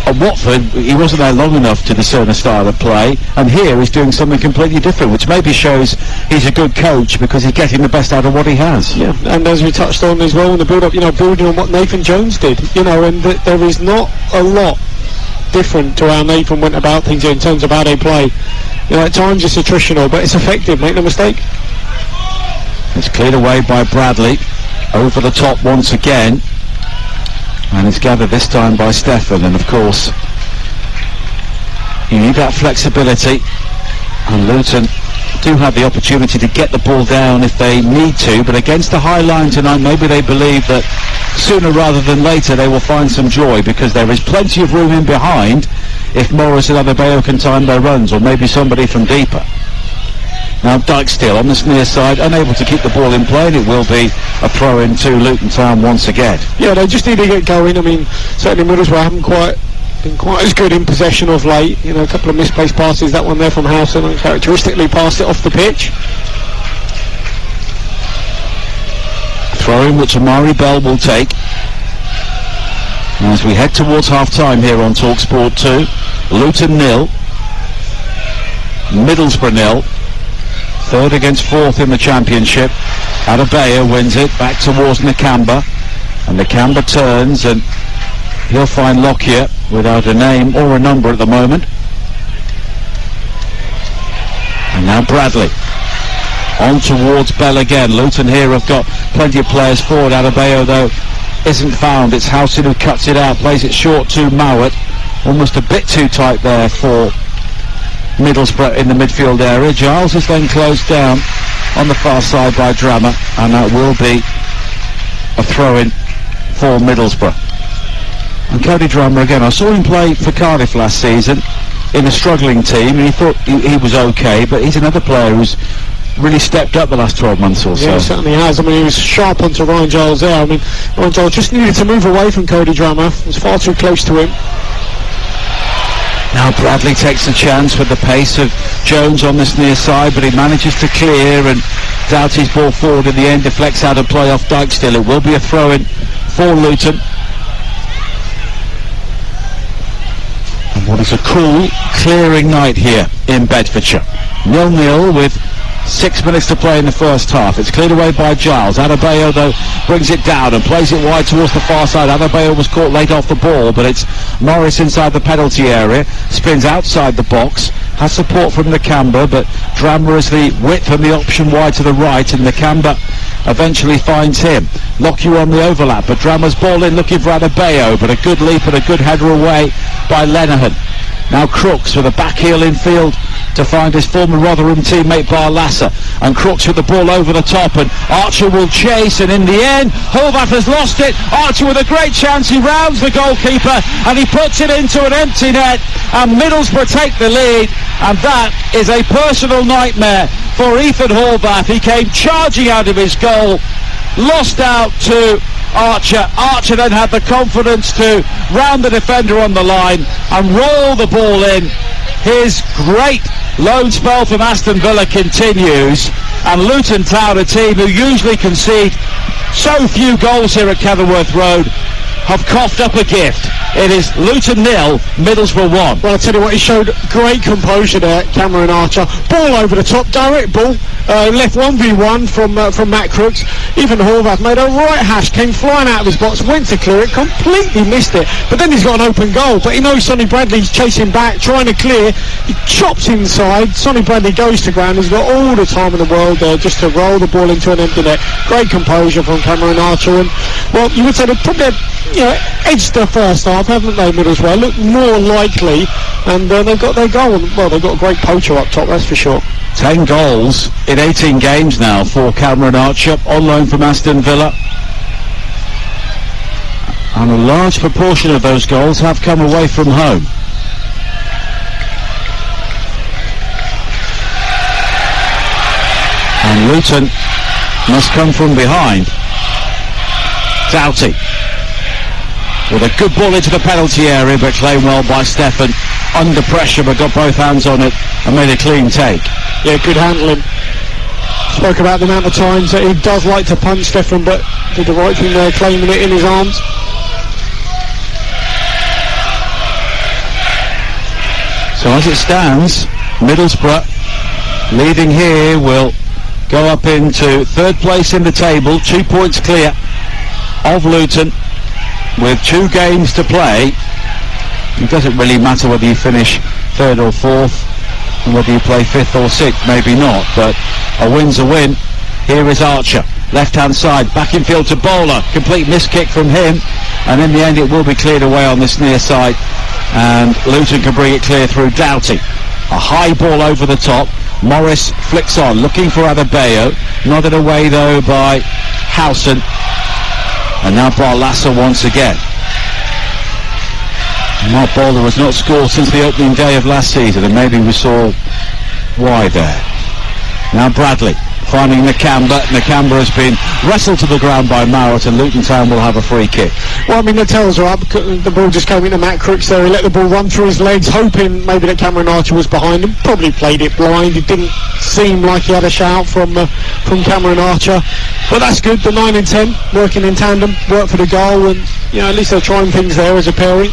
At Watford, he wasn't there long enough to discern a style of play, and here he's doing something completely different, which maybe shows he's a good coach because he's getting the best out of what he has. Yeah, and as we touched on as well in the build-up, building on what Nathan Jones did, and there is not a lot different to how Nathan went about things in terms of how they play. At times it's attritional, but it's effective, make no mistake. It's cleared away by Bradley, over the top once again. And it's gathered this time by Stefan, and of course you need that flexibility, and Luton do have the opportunity to get the ball down if they need to, but against the high line tonight maybe they believe that sooner rather than later they will find some joy, because there is plenty of room in behind if Morris and Adebayo can time their runs, or maybe somebody from deeper. Now Dyke still on this near side, unable to keep the ball in play, and it will be a throw-in to Luton Town once again. Yeah, they just need to get going. Certainly Middlesbrough haven't been quite as good in possession of late. A couple of misplaced passes, that one there from Howson, uncharacteristically passed it off the pitch. Throw-in which Amari Bell will take. As we head towards half-time here on Talksport 2, Luton 0, Middlesbrough 0. Third against fourth in the Championship. Adebayo wins it back towards Nakamba, and Nakamba turns and he'll find Lockyer without a name or a number at the moment. And now Bradley on towards Bell again. Luton here have got plenty of players forward. Adebayo though isn't found. It's Howson who cuts it out, plays it short to Mowat, almost a bit too tight there for Middlesbrough in the midfield area. Giles is then closed down on the far side by Drammer, and that will be a throw-in for Middlesbrough. And Cody Drammer again, I saw him play for Cardiff last season in a struggling team, and he thought he was okay, but he's another player who's really stepped up the last 12 months or so. Yeah, he certainly has. He was sharp onto Ryan Giles there. Ryan Giles just needed to move away from Cody Drammer. It was far too close to him. Now Bradley takes a chance with the pace of Jones on this near side, but he manages to clear, and Doughty's ball forward in the end deflects out of play off Dyke still. It will be a throw-in for Luton. And what is a cool, clearing night here in Bedfordshire. 0-0 with 6 minutes to play in the first half. It's cleared away by Giles. Adebayo though brings it down and plays it wide towards the far side. Adebayo was caught late off the ball, but it's Morris inside the penalty area, spins outside the box, has support from Nakamba, but Drammer is the width and the option wide to the right, and Nakamba eventually finds him. Lockyer on the overlap, but Drammer's ball in looking for Adebayo, but a good leap and a good header away by Lenihan. Now Crooks with a back heel in field to find his former Rotherham teammate Barlassa, and Crooks with the ball over the top, and Archer will chase, and in the end Horvath has lost it. Archer with a great chance, he rounds the goalkeeper and he puts it into an empty net, and Middlesbrough take the lead, and that is a personal nightmare for Ethan Horvath. He came charging out of his goal, lost out to Archer. Archer then had the confidence to round the defender on the line and roll the ball in. His great loan spell from Aston Villa continues, and Luton Town, a team who usually concede so few goals here at Kenilworth Road, have coughed up a gift. It is Luton 0, Middlesbrough 1. Well, I'll tell you what, he showed great composure there, Cameron Archer. Ball over the top, direct ball, left 1v1 from Matt Crooks. Even Horvath made a right hash, came flying out of his box, went to clear it, completely missed it. But then he's got an open goal, but he knows Sonny Bradley's chasing back, trying to clear. He chops inside, Sonny Bradley goes to ground. He's got all the time in the world there just to roll the ball into an empty net. Great composure from Cameron Archer, and, well, you would say they've probably edged the first half, haven't they, Middlesbrough? Look more likely, and they've got their goal. Well, they've got a great poacher up top, that's for sure. 10 goals in 18 games now for Cameron Archer, on loan from Aston Villa. And a large proportion of those goals have come away from home. Luton must come from behind. Doughty with a good ball into the penalty area, but claimed well by Stefan. Under pressure, but got both hands on it and made a clean take. Yeah, good handling. Spoke about the amount of times that he does like to punch Stefan, but did the right thing there, claiming it in his arms. So as it stands, Middlesbrough leading here will go up into third place in the table, 2 points clear of Luton with 2 games to play. It doesn't really matter whether you finish third or fourth and whether you play fifth or sixth, maybe not, but a win's a win. Here is Archer, left hand side, back in field to Bowler, complete miss kick from him, and in the end it will be cleared away on this near side and Luton can bring it clear through Doughty. A high ball over the top, Morris flicks on, looking for Adebayo, nodded away though by Howson, and now Barlassa once again. Mark Bowler has not scored since the opening day of last season, and maybe we saw why there. Now Bradley finding Nakamba. Nakamba has been wrestled to the ground by Mowat, and Luton Town will have a free kick. Well, I mean, the tells are up. The ball just came into Matt Crooks there. He let the ball run through his legs, hoping maybe that Cameron Archer was behind him. Probably played it blind. It didn't seem like he had a shout from Cameron Archer. But that's good. The 9 and 10 working in tandem, work for the goal, and at least they're trying things there as a pairing.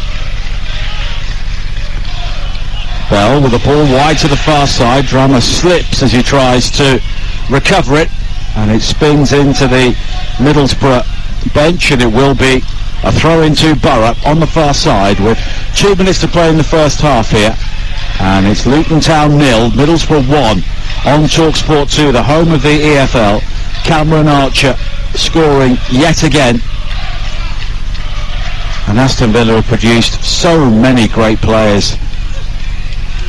Bell with the ball wide to the far side. Drama slips as he tries to recover it, and it spins into the Middlesbrough bench, and it will be a throw into Borough on the far side with 2 minutes to play in the first half here. And it's Luton Town 0, Middlesbrough 1 on Talksport 2, the home of the EFL. Cameron Archer scoring yet again. And Aston Villa have produced so many great players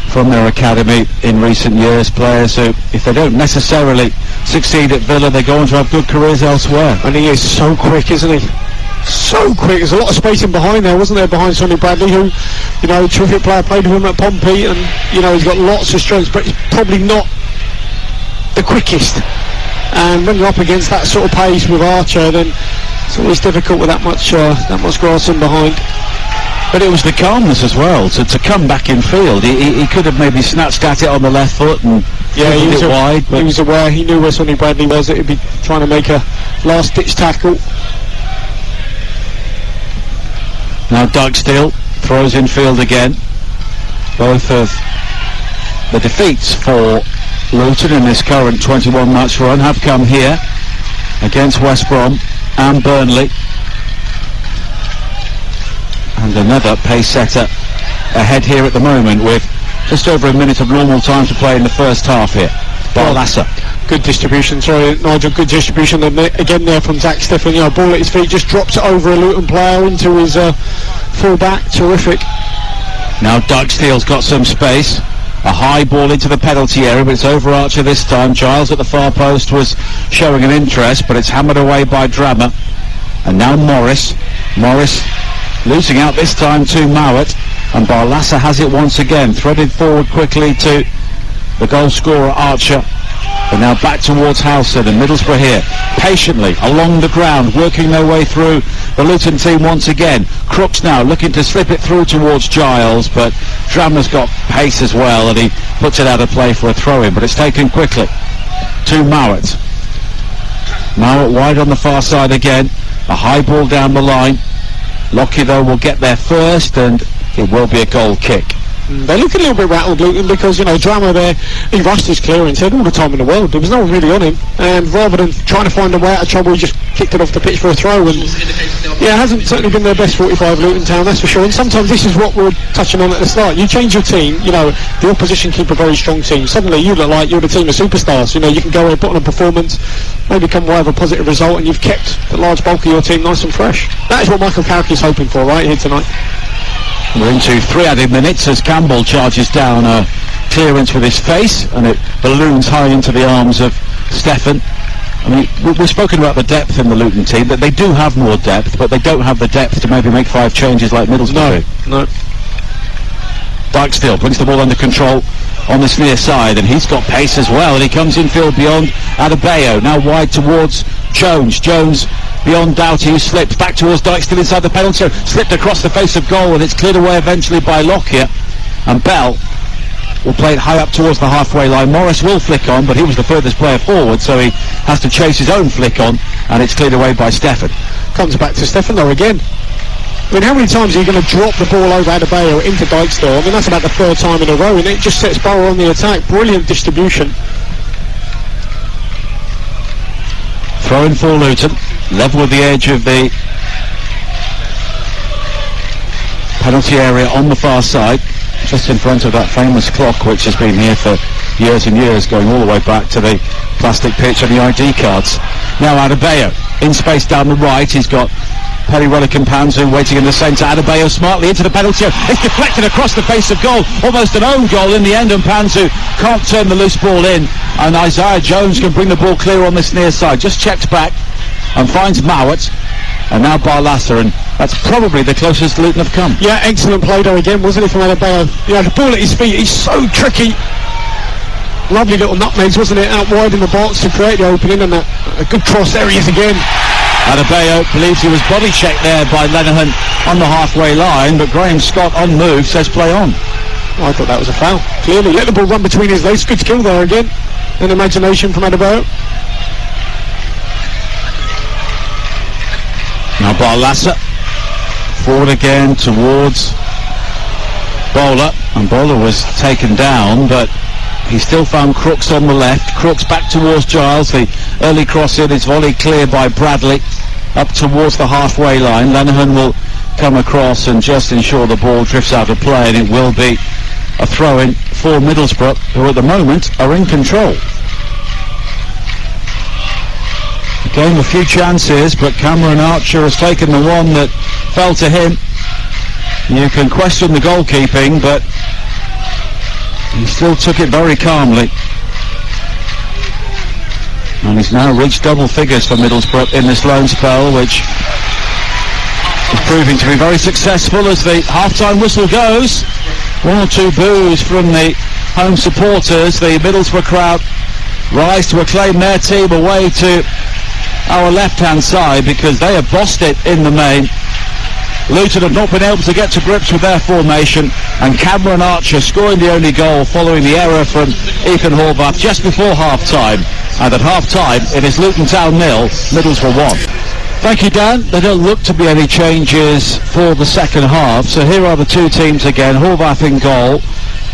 from their academy in recent years, players who, if they don't necessarily succeed at Villa, they go on to have good careers elsewhere. And he is so quick, isn't he? So quick. There's a lot of spacing behind there, wasn't there, behind Sonny Bradley, who, terrific player, played with him at Pompey, and, he's got lots of strengths, but he's probably not the quickest. And when you're up against that sort of pace with Archer, then it's always difficult with that much grass in behind. But it was the calmness as well to come back in field. He could have maybe snatched at it on the left foot and he was wide. But he was aware. He knew where Sonny Bradley was. He'd be trying to make a last-ditch tackle. Now Dugsteel throws in field again. Both of the defeats for Luton in this current 21-match run have come here against West Brom and Burnley. And another pace setter ahead here at the moment with just over a minute of normal time to play in the first half here. Barlassa. Good distribution, sorry Nigel, good distribution again there from Zach Stefan. Ball at his feet, just drops it over a Luton player into his full back. Terrific. Now Dugsteel's got some space. A high ball into the penalty area, but it's over Archer this time. Giles at the far post was showing an interest, but it's hammered away by Drama. And now Morris losing out this time to Mowat, and Barlassa has it once again, threaded forward quickly to the goal scorer Archer, and now back towards Howson, and Middlesbrough here patiently along the ground, working their way through the Luton team once again. Crooks now looking to slip it through towards Giles, but Drama's got pace as well, and he puts it out of play for a throw-in, but it's taken quickly to Mowat. Mowat wide on the far side again, a high ball down the line. Lockie though will get there first, and it will be a goal kick. They look a little bit rattled, Luton, because Drama there, he rushed his clearance, had all the time in the world. There was no one really on him, and rather than trying to find a way out of trouble, he just kicked it off the pitch for a throw. And it hasn't certainly been their best 45, Luton Town, that's for sure. And sometimes this is what we're touching on at the start. You change your team, the opposition keep a very strong team. Suddenly you look like you're the team of superstars. You can go and put on a performance, maybe come away with a positive result, and you've kept the large bulk of your team nice and fresh. That is what Michael Carrick is hoping for right here tonight. We're into 3 added minutes as Campbell charges down a clearance with his face, and it balloons high into the arms of Stefan. I mean, we've spoken about the depth in the Luton team, that they do have more depth, but they don't have the depth to maybe make 5 changes like Middlesbrough. No. Dykesteel brings the ball under control on this near side, and he's got pace as well, and he comes infield beyond Adebayo, now wide towards Jones beyond Doughty, who slips back towards Dyke, still inside the penalty area, slipped across the face of goal, and it's cleared away eventually by Lockyer, and Bell will play it high up towards the halfway line. Morris will flick on, but he was the furthest player forward, so he has to chase his own flick on, and it's cleared away by Stephan. Comes back to Stephan though again. I mean, how many times are you going to drop the ball over Adebayo into Dyke's door? I mean, that's about the third time in a row, and it just sets Borough on the attack. Brilliant distribution. Throw in for Luton, level with the edge of the penalty area on the far side, just in front of that famous clock which has been here for years and years, going all the way back to the plastic pitch and the ID cards. Now Adebayo in space down the right, he's got Perry Willick and Panzu waiting in the centre. Adebayo smartly into the penalty area. It's deflected across the face of goal, almost an own goal in the end, and Panzu can't turn the loose ball in, and Isaiah Jones can bring the ball clear on this near side. Just checked back and finds Mowat, and now Barlaser, and that's probably the closest Luton have come. Yeah, excellent play though again, wasn't it, from Adebayo? Yeah, the ball at his feet, he's so tricky. Lovely little nutmegs, wasn't it, out wide in the box to create the opening, and a good cross. There he is again. Adebayo believes he was body checked there by Lenihan on the halfway line, but Graham Scott on move says play on. I thought that was a foul. Clearly, let the ball run between his legs. Good skill there again, and imagination from Adebayo. Now Barlaser forward again towards Bowler, and Bowler was taken down, but he still found Crooks on the left. Crooks back towards Giles. The early cross in is volley clear by Bradley up towards the halfway line. Lenihan will come across and just ensure the ball drifts out of play, and it will be a throw-in for Middlesbrough, who at the moment are in control. Again, a few chances, but Cameron Archer has taken the one that fell to him. You can question the goalkeeping, but he still took it very calmly. And he's now reached double figures for Middlesbrough in this loan spell, which is proving to be very successful as the half-time whistle goes. One or two boos from the home supporters. The Middlesbrough crowd rise to acclaim their team away to our left-hand side, because they have bossed it in the main. Luton have not been able to get to grips with their formation, and Cameron Archer scoring the only goal following the error from Ethan Horvath just before half-time. And at half-time, it is Luton Town 0, Middlesbrough 1. Thank you, Dan. There don't look to be any changes for the second half, so here are the two teams again. Horvath in goal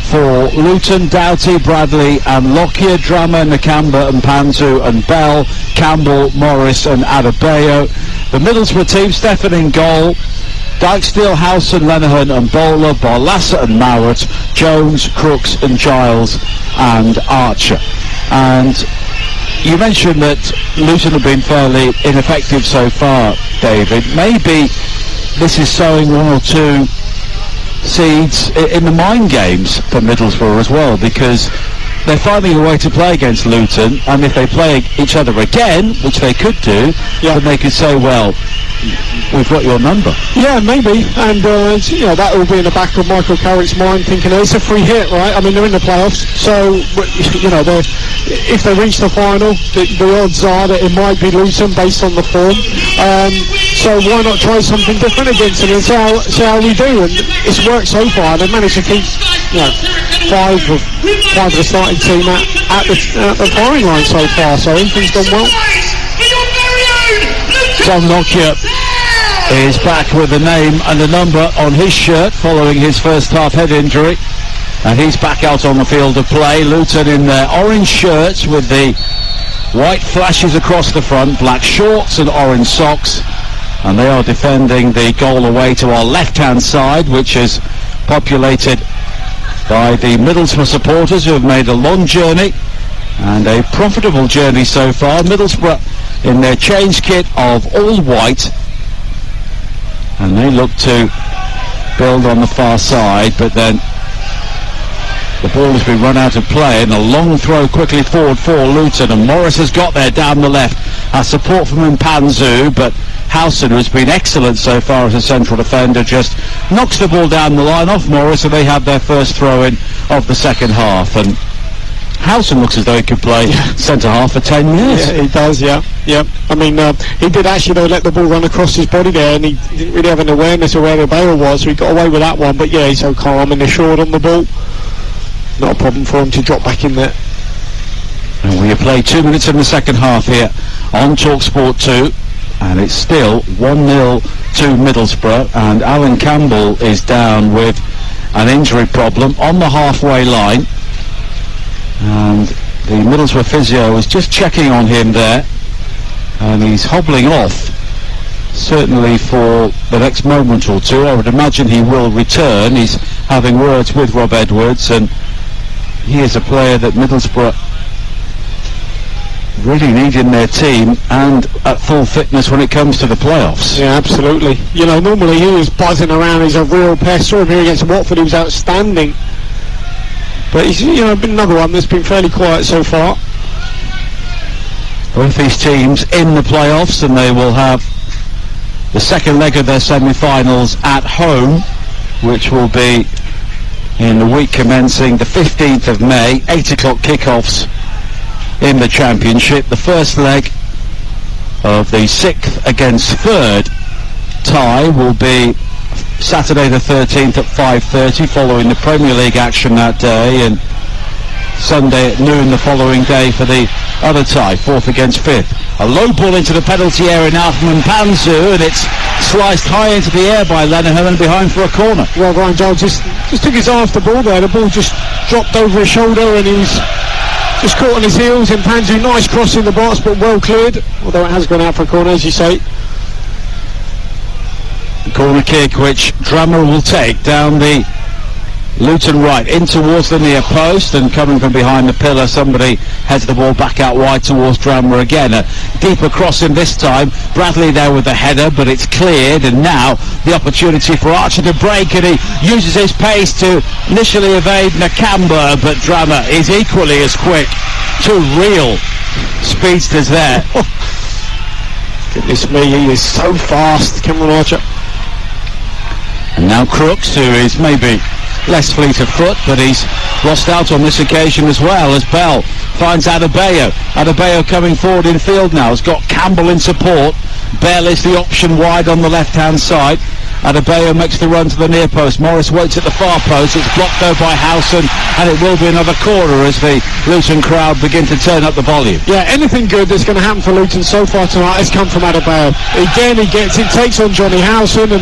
for Luton, Doughty, Bradley and Lockyer, Drummer, Nakamba and Panzu and Bell, Campbell, Morris and Adebayo. The Middlesbrough team, Stephan in goal, Dykesdale, Howson, Lenihan and Bowler, Barlaser and Mowat, Jones, Crooks and Giles and Archer. And you mentioned that Luton have been fairly ineffective so far, David. Maybe this is sowing one or two seeds in the mind games for Middlesbrough as well, because they're finding a way to play against Luton, and if they play each other again, which they could do, then they could say, well, we've got your number. Yeah, maybe, and you know, that will be in the back of Michael Carrick's mind, thinking it's a free hit, right? I mean, they're in the playoffs, so you know, if they reach the final, the odds are that it might be Luton based on the form. So why not try something different against them and see how we do? And it's worked so far. They've managed to keep, you know, five of the starting team at the firing line so far. So everything's gone well. Tom Lockyer is back with a name and a number on his shirt following his first half head injury, and he's back out on the field of play. Luton in their orange shirts with the white flashes across the front, black shorts and orange socks, and they are defending the goal away to our left-hand side, which is populated by the Middlesbrough supporters who have made a long journey and a profitable journey so far. Middlesbrough in their change kit of all white, and they look to build on the far side, but then the ball has been run out of play, and a long throw quickly forward for Luton, and Morris has got there down the left, has support from Mpanzu, but Howson, who's been excellent so far as a central defender, just knocks the ball down the line off Morris, and they have their first throw-in of the second half. And Howson looks as though he could play centre-half for 10 years. Yeah, he does, yeah. I mean, he did actually, though, let the ball run across his body there, and he didn't really have an awareness of where the Bale was, so he got away with that one. But yeah, he's so calm and assured on the ball. Not a problem for him to drop back in there. And we have played 2 minutes in the second half here on Talksport 2, and it's still 1-0 to Middlesbrough, and Alan Campbell is down with an injury problem on the halfway line, and the Middlesbrough physio is just checking on him there, and he's hobbling off certainly for the next moment or two. I would imagine he will return. He's having words with Rob Edwards, and he is a player that Middlesbrough really need in their team and at full fitness when it comes to the playoffs. Yeah, absolutely. You know, normally he was buzzing around, he's a real pest. Saw him here against Watford, he was outstanding. But he's, you know, been another one that's been fairly quiet so far. Both these teams in the playoffs, and they will have the second leg of their semi-finals at home, which will be in the week commencing the 15th of May, 8 o'clock kickoffs in the Championship. The first leg of the 6th against 3rd tie will be Saturday the 13th at 5:30, following the Premier League action that day, and Sunday at noon the following day for the other tie, 4th against 5th. A low ball into the penalty area now from Mpanzu, and it's sliced high into the air by Lenihan and behind for a corner. Well, Ryan Giles just took his eye off the ball there. The ball just dropped over his shoulder, and he's just caught on his heels. And Mpanzu, nice cross in the box, but well cleared, although it has gone out for a corner, as you say. Corner kick which Drammer will take down the Luton right in towards the near post, and coming from behind the pillar somebody heads the ball back out wide towards Drammer again. A deeper crossing this time. Bradley there with the header, but it's cleared, and now the opportunity for Archer to break, and he uses his pace to initially evade Nakamba, but Drammer is equally as quick. Two real speedsters there. Goodness me, he is so fast, Cameron Archer. And now Crooks, who is maybe less fleet of foot, but he's lost out on this occasion as well, as Bell finds Adebayo. Adebayo coming forward in field now, has got Campbell in support. Bell is the option wide on the left-hand side. Adebayo makes the run to the near post. Morris waits at the far post. It's blocked though by Howson, and it will be another corner as the Luton crowd begin to turn up the volume. Yeah, anything good that's going to happen for Luton so far tonight has come from Adebayo. Again, he gets in, takes on Johnny Howson, and,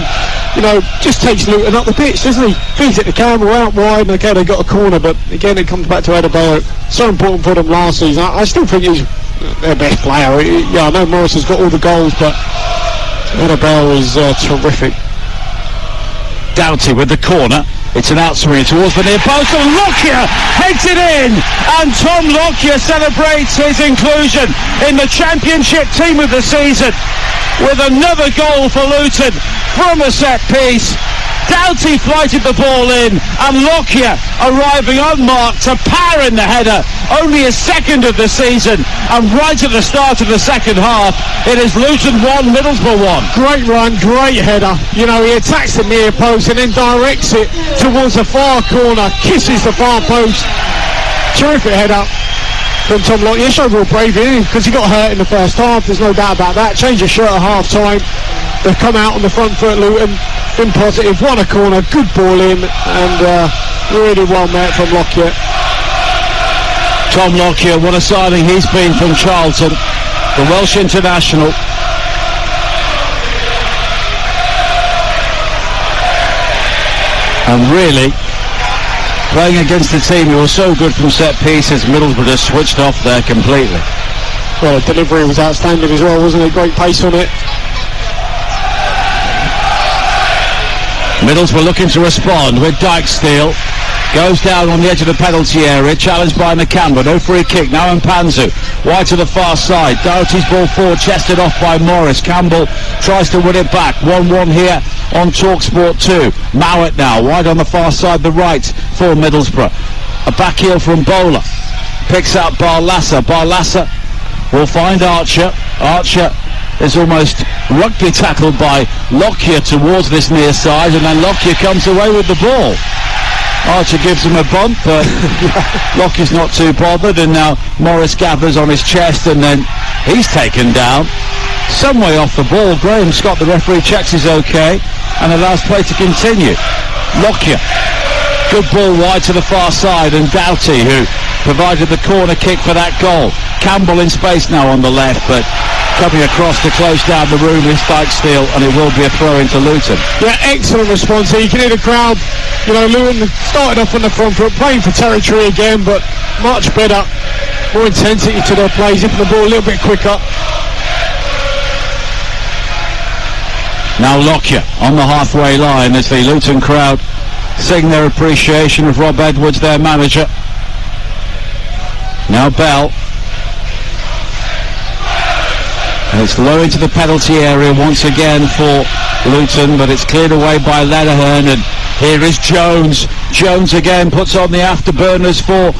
you know, just takes Luton up the pitch, doesn't he? Feeds it to Campbell out wide, and okay, they got a corner, but again, it comes back to Adebayo. So important for them last season. I still think he's their best player. Yeah, I know Morris has got all the goals, but Adebayo is terrific. Doughty with the corner. It's an outswing towards the near post, and Lockyer heads it in, and Tom Lockyer celebrates his inclusion in the Championship team of the season with another goal for Luton from a set piece. Doughty flighted the ball in, and Lockyer arriving unmarked to power in the header. Only his second of the season, and right at the start of the second half, it is Luton 1, Middlesbrough 1. Great run, great header. You know, he attacks the near post and then directs it towards the far corner, kisses the far post. Terrific header from Tom Lockyer. Showed real bravery, because he got hurt in the first half, there's no doubt about that. Changed his shirt at half time. They've come out on the front foot, Luton, been positive, won a corner, good ball in, and really well met from Lockyer. Tom Lockyer, what a signing he's been from Charlton, the Welsh international. And really, playing against a team who was so good from set pieces, Middlesbrough just switched off there completely. Well, the delivery was outstanding as well, wasn't it? Great pace on it. Middlesbrough looking to respond with Dijksteel. Goes down on the edge of the penalty area, challenged by Nakamba. No free kick, now Mpanzu. Wide to the far side. Doherty's ball forward, chested off by Morris. Campbell tries to win it back. 1-1 here on Talksport 2. Mowat now, wide on the far side, the right for Middlesbrough. A back heel from Bowler. Picks out Barlassa. Barlassa will find Archer. Archer is almost rugby tackled by Lockyer towards this near side, and then Lockyer comes away with the ball. Archer gives him a bump, but Lockyer's not too bothered, and now Morris gathers on his chest, and then he's taken down some way off the ball. Graham Scott, the referee, checks he's okay and allows play to continue. Lockyer, good ball wide to the far side, and Doughty, who provided the corner kick for that goal. Campbell in space now on the left, but coming across to close down the room is Dykesfield, and it will be a throw into Luton. Yeah, excellent response here. You can hear the crowd. You know, Luton started off on the front foot, playing for territory again, but much better, more intensity to their play, zipping the ball a little bit quicker. Now Lockyer on the halfway line as the Luton crowd sing their appreciation of Rob Edwards, their manager. Now Bell. And it's low into the penalty area once again for Luton, but it's cleared away by Lenihan, and here is Jones. Jones again puts on the afterburners for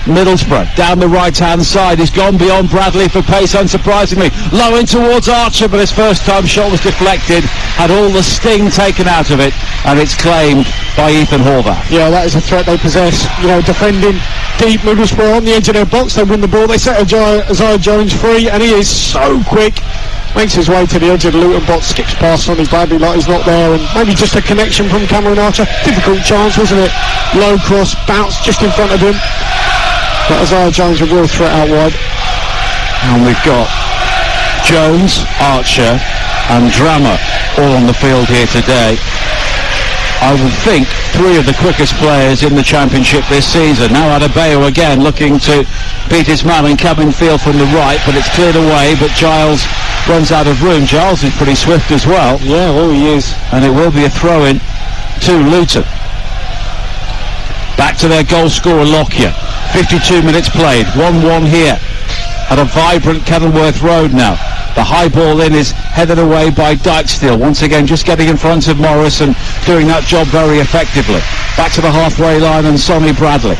Middlesbrough. Down the right-hand side, he's gone beyond Bradley for pace, unsurprisingly. Low in towards Archer, but his first time shot was deflected, had all the sting taken out of it, and it's claimed by Ethan Horvath. Yeah, that is a threat they possess. You know, defending deep, Middlesbrough on the edge of their box, they win the ball, they set Isaiah Jones free, and he is so quick. Makes his way to the edge of the Luton box, skips past Sonny Bradley like he's not there, and maybe just a connection from Cameron Archer. Difficult chance, wasn't it? Low cross, bounce just in front of him. But Isaiah Jones a real threat out wide. And we've got Jones, Archer and Drammer all on the field here today. I would think three of the quickest players in the Championship this season. Now Adebayo again looking to beat his man and come in field from the right, but it's cleared away, but Giles runs out of room. Giles is pretty swift as well. Yeah, well, he is. And it will be a throw-in to Luton. Back to their goal scorer Lockyer. 52 minutes played, 1-1 here at a vibrant Kenilworth Road now. The high ball in is headed away by Dykesfield. Once again, just getting in front of Morris and doing that job very effectively. Back to the halfway line and Sonny Bradley.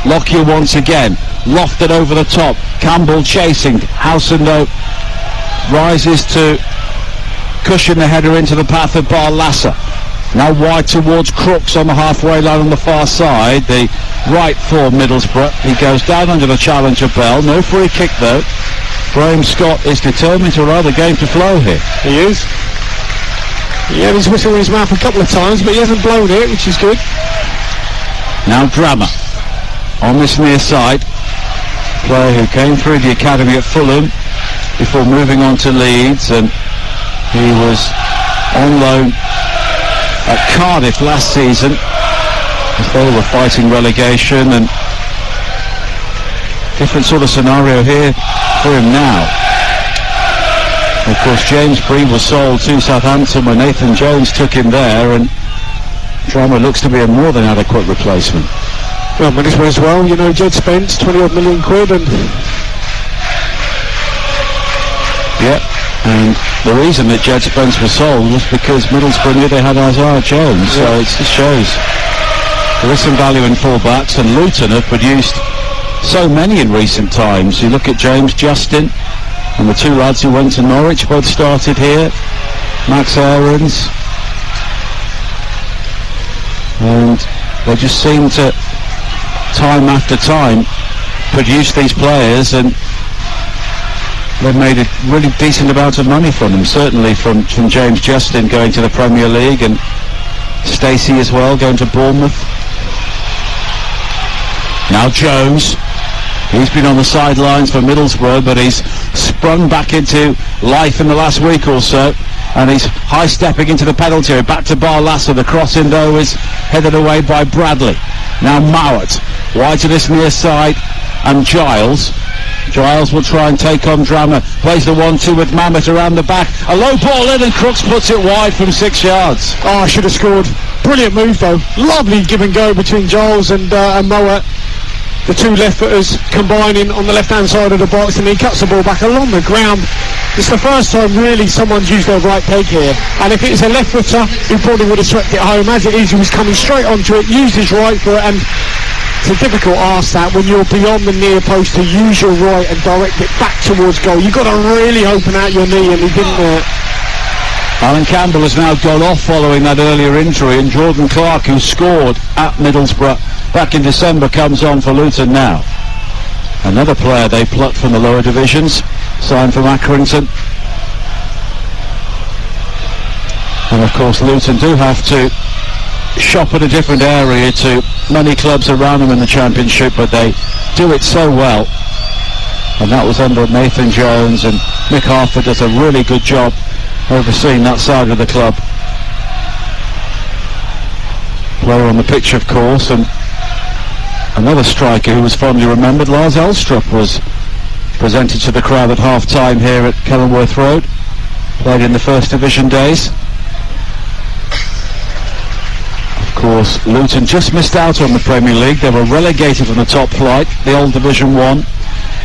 Lockyer once again, lofted over the top. Campbell chasing. Howson though rises to cushion the header into the path of Barlassa. Now wide towards Crooks on the halfway line on the far side. The right for Middlesbrough. He goes down under the challenge of Bell. No free kick though. Graham Scott is determined to allow the game to flow here. He is. He had his whistle in his mouth a couple of times, but he hasn't blown it, which is good. Now Drammer on this near side. Player who came through the academy at Fulham before moving on to Leeds, and he was on loan at Cardiff last season as they were fighting relegation, and different sort of scenario here for him now. Of course, James Breen was sold to Southampton when Nathan Jones took him there, and Drama looks to be a more than adequate replacement. Well, Middlesbrough as well, you know, Jed Spence, 20 odd million quid, and yeah, and the reason that Jed Spence was sold was because Middlesbrough knew they had Isaiah Jones, so it just shows there is some value in full-backs, and Luton have produced so many in recent times. You look at James Justin and the two lads who went to Norwich, both started here. Max Aarons, and they just seem to time after time produce these players, and they've made a really decent amount of money from them, certainly from James Justin going to the Premier League, and Stacey as well going to Bournemouth. Now Jones, he's been on the sidelines for Middlesbrough, but he's sprung back into life in the last week or so, and he's high-stepping into the penalty area. Back to Barlassa. The crossing though is headed away by Bradley. Now Mowat wide to this near side, and Giles will try and take on Drammer. Plays the 1-2 with Mamet around the back. A low ball in, and Crooks puts it wide from 6 yards. I should have scored. Brilliant move though. Lovely give and go between Giles and Mowat. The two left-footers combining on the left-hand side of the box, and he cuts the ball back along the ground. It's the first time really someone's used their right peg here, and if it's a left-footer, he probably would have swept it home. As it is, he was coming straight onto it, used his right foot, and It's a difficult ask that when you're beyond the near post to use your right and direct it back towards goal. You've got to really open out your knee, and he didn't. Alan Campbell has now gone off following that earlier injury, and Jordan Clark, who scored at Middlesbrough back in December, comes on for Luton now. Another player they plucked from the lower divisions, signed from Accrington. And of course Luton do have to shop in a different area to many clubs around them in the Championship, but they do it so well. And that was under Nathan Jones, and Mick Harford does a really good job overseeing that side of the club. Player on the pitch, of course, and another striker who was fondly remembered, Lars Elstrup, was presented to the crowd at half-time here at Kenilworth Road. Played in the First Division days. Of course, Luton just missed out on the Premier League. They were relegated from the top flight, the old Division 1.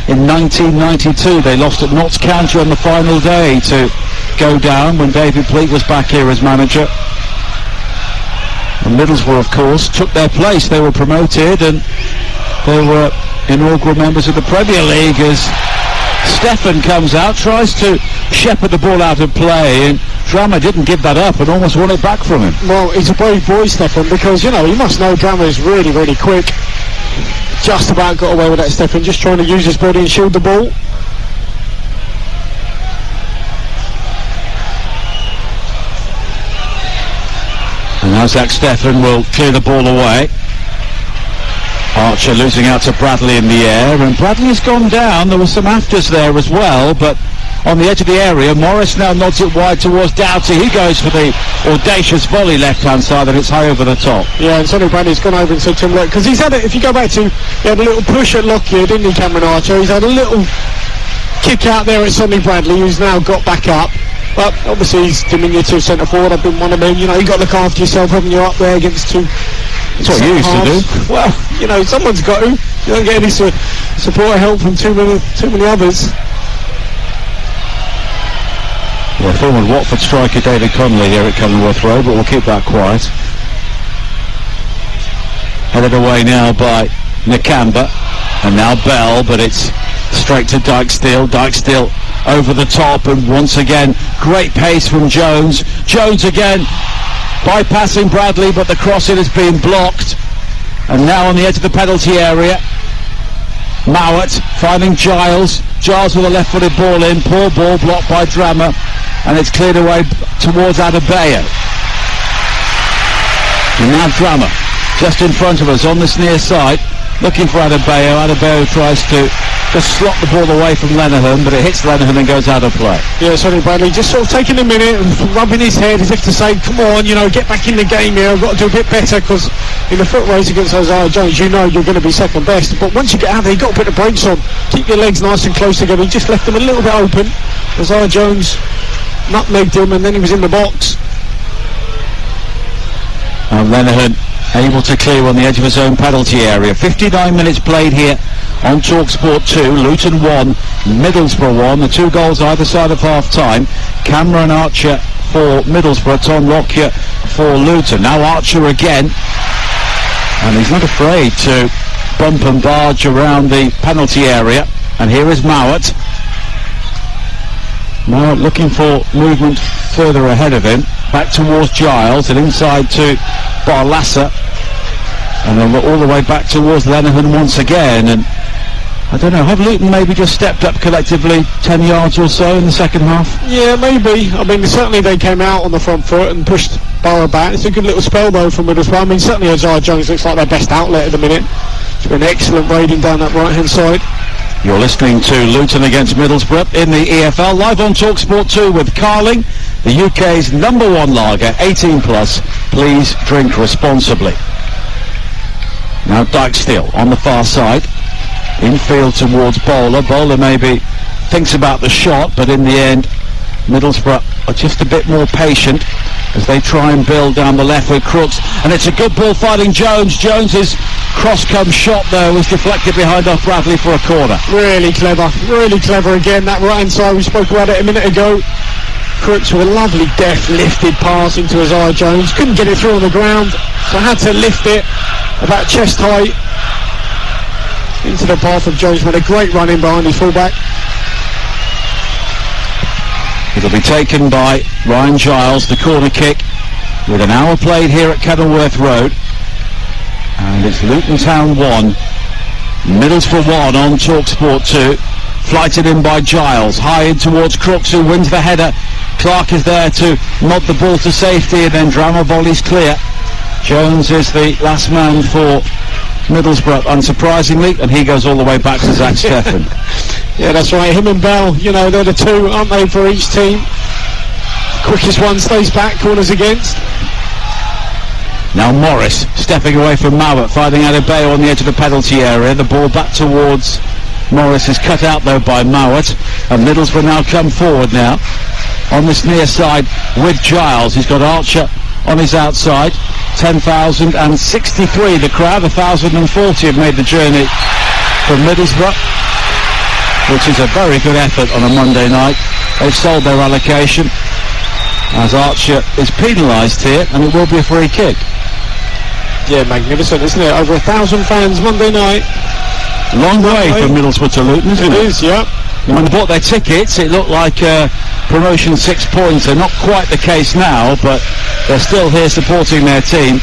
In 1992, they lost at Notts County on the final day to go down when David Pleat was back here as manager. And Middlesbrough, of course, took their place. They were promoted, and they were inaugural members of the Premier League as Stefan comes out, tries to shepherd the ball out of play, and Drama didn't give that up and almost won it back from him. Well, he's a brave boy, Stefan, because, you know, you must know Drama is really, really quick. Just about got away with that, Stefan, just trying to use his body and shield the ball. And now Zach Stefan will clear the ball away. Archer losing out to Bradley in the air, and Bradley has gone down. There were some afters there as well, but on the edge of the area, Morris now nods it wide towards Doughty. He goes for the audacious volley left-hand side, and it's high over the top. Yeah, and Sonny Bradley's gone over and said to him, look, because he's had it, if you go back to, he had a little push at Lockyer, didn't he, Cameron Archer? He's had a little kick out there at Sonny Bradley, who's now got back up. But obviously he's diminutive centre-forward. I've been one of them. You know, you've got to look after yourself, haven't you, up there against two. That's what you used to do. Well, you know, someone's got to. You don't get any support or help from too many others. Well, former Watford striker David Connolly here at Kenilworth Road, but we'll keep that quiet. Headed away now by Nakamba, and now Bell, but it's straight to Dykesdale. Dykesdale over the top, and once again great pace from Jones. Jones again bypassing Bradley, but the crossing has been blocked, and now on the edge of the penalty area, Mowat finding Giles with a left-footed ball in. Poor ball blocked by Drama, and it's cleared away towards Adebayo. And now Drama just in front of us on this near side, looking for Adebayo. Adebayo tries to just slot the ball away from Lenihan, but it hits Lenihan and goes out of play. Yeah, Sonny Bradley just sort of taking a minute and rubbing his head as if to say, come on, you know, get back in the game here. I've got to do a bit better, because in the foot race against Isaiah Jones, you know you're going to be second best. But once you get out there, you've got to put the brakes on. Keep your legs nice and close together. He just left them a little bit open. Isaiah Jones nutmegged him, and then he was in the box. And Lenihan able to clear on the edge of his own penalty area. 59 minutes played here on Talksport 2. Luton 1, Middlesbrough 1. The 2 goals either side of half-time. Cameron Archer for Middlesbrough, Tom Lockyer for Luton. Now Archer again, and he's not afraid to bump and barge around the penalty area. And here is Mowat. Mowat looking for movement further ahead of him. Back towards Giles, and inside to Barlassa, and then all the way back towards Lenihan once again. And I don't know, have Luton maybe just stepped up collectively 10 yards or so in the second half? Yeah, maybe. I mean, certainly they came out on the front foot and pushed Borough back. It's a good little spell though from Middlesbrough. I mean, certainly Isaiah Jones looks like their best outlet at the minute. It's been excellent raiding down that right hand side. You're listening to Luton against Middlesbrough in the EFL, live on Talksport 2 with Carling, the UK's #1 lager, 18 plus. Please drink responsibly. Now Dykesdale on the far side, infield towards Bowler. Bowler maybe thinks about the shot, but in the end Middlesbrough are just a bit more patient as they try and build down the left with Crooks, and it's a good ball fighting Jones. Jones's cross-come shot there was deflected behind off Bradley for a corner. Really clever again, that right-hand side. We spoke about it a minute ago. Crooks with a lovely deft lifted pass into Isaiah Jones, couldn't get it through on the ground, so had to lift it about chest height into the path of Jones, made a great run in behind his fullback. It'll be taken by Ryan Giles, the corner kick, with an hour played here at Kenilworth Road. And it's Luton Town 1, Middlesbrough 1 on Talksport 2. Flighted in by Giles, high in towards Crooks, who wins the header. Clark is there to nod the ball to safety, and then Drama volleys clear. Jones is the last man for Middlesbrough, unsurprisingly, and he goes all the way back to Zach Steffen. Yeah, that's right. Him and Bell, they're the two, aren't they, for each team? Quickest one stays back, corners against. Now Morris stepping away from Mowat, finding Adebayo on the edge of the penalty area. The ball back towards Morris is cut out though by Mowat, and Middlesbrough now come forward now on this near side with Giles. He's got Archer on his outside. 10,063 the crowd, 1,040 have made the journey from Middlesbrough, which is a very good effort on a Monday night. They've sold their allocation as Archer is penalised here, and it will be a free kick. Yeah, magnificent, isn't it? Over 1,000 fans Monday night. Long way from Middlesbrough to Luton, isn't it? It is, yeah. When they bought their tickets, it looked like promotion 6 points. They're not quite the case now, but they're still here supporting their team.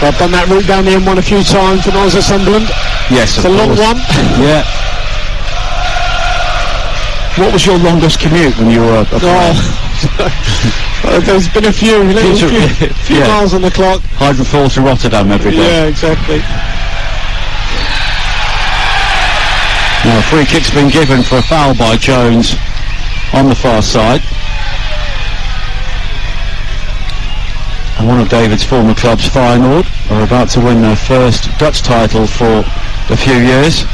I've done that route down the M1 a few times when I was at Sunderland. Yes, it's a long one. Yeah. What was your longest commute when you were a player? There's been a few yeah. miles on the clock. Hyderabad to Rotterdam every day. Yeah, exactly. Now a free kick's been given for a foul by Jones on the far side. And one of David's former clubs, Feyenoord, are about to win their first Dutch title for a few years.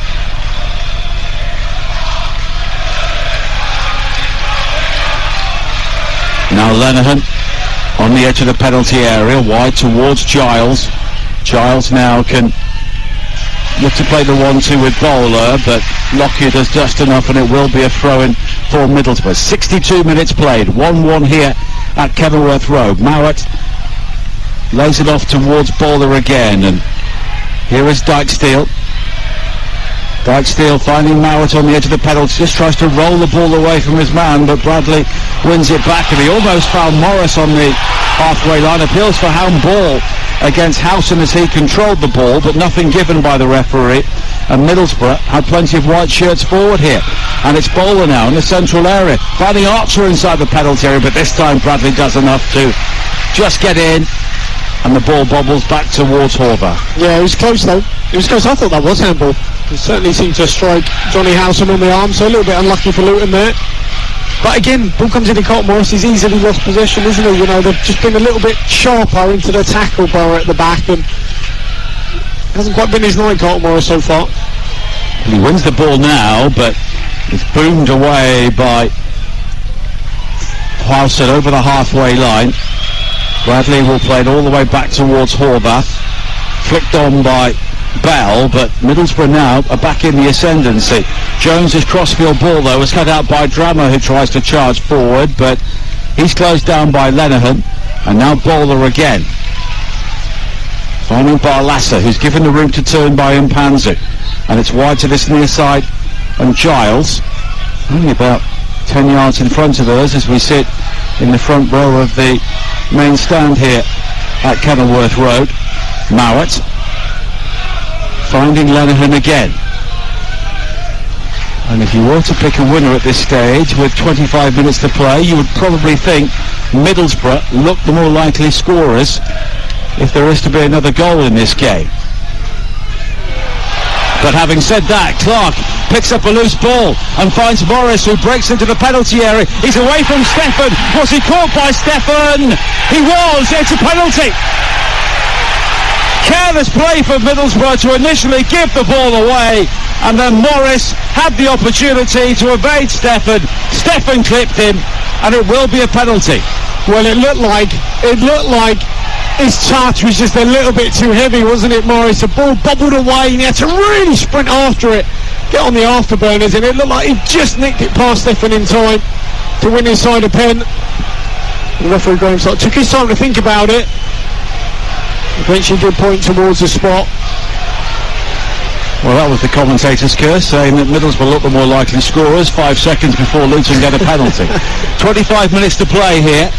Now Lenihan on the edge of the penalty area, wide towards Giles. Giles now can look to play the 1-2 with Bowler, but Lockyer does just enough, and it will be a throw-in for Middlesbrough. 62 minutes played, 1-1 here at Kenilworth Road. Mowat lays it off towards Bowler again, and here is Dijksteel. Dijksteel finding Mowat on the edge of the penalty, just tries to roll the ball away from his man, but Bradley wins it back, and he almost found Morris on the halfway line. Appeals for handball against Houghton as he controlled the ball, but nothing given by the referee, and Middlesbrough had plenty of white shirts forward here, and it's Bowler now in the central area, finding Archer inside the penalty area, but this time Bradley does enough to just get in, and the ball bobbles back towards Horvath. Yeah, it was close though. It was close. I thought that was handball. It certainly seemed to strike Johnny Houghton on the arm, so a little bit unlucky for Luton there. But again, ball comes into Carlton Morris, he's easily lost possession, isn't he? They've just been a little bit sharper into the tackle bar at the back, and hasn't quite been his night, Carlton Morris, so far. He wins the ball now, but it's boomed away by Houghton over the halfway line. Bradley will play it all the way back towards Horvath, flicked on by Bell, but Middlesbrough now are back in the ascendancy. Jones's crossfield ball though was cut out by Drammer, who tries to charge forward, but he's closed down by Lenihan, and now Bowler again. Finding Barlassa, who's given the room to turn by Mpanzu, and it's wide to this near side, and Giles, only about 10 yards in front of us as we sit in the front row of the main stand here at Kenilworth Road. Mowat finding Lenihan again, and if you were to pick a winner at this stage with 25 minutes to play, you would probably think Middlesbrough look the more likely scorers if there is to be another goal in this game. But having said that, Clark picks up a loose ball and finds Morris, who breaks into the penalty area. He's away from Steffen. Was he caught by Steffen? He was. It's a penalty. Careless play for Middlesbrough to initially give the ball away, and then Morris had the opportunity to evade Steffen. Steffen clipped him, and it will be a penalty. Well, it looked like his touch was just a little bit too heavy, wasn't it, Morris? The ball bobbled away, and he had to really sprint after it, get on the afterburners, and it looked like he just nicked it past Steffen in time to win his side a pen. The referee Graham took his time to think about it. Eventually did point towards the spot. Well, that was the commentator's curse, saying that Middlesbrough look the more likely scorers 5 seconds before Luton get a penalty. 25 minutes to play here.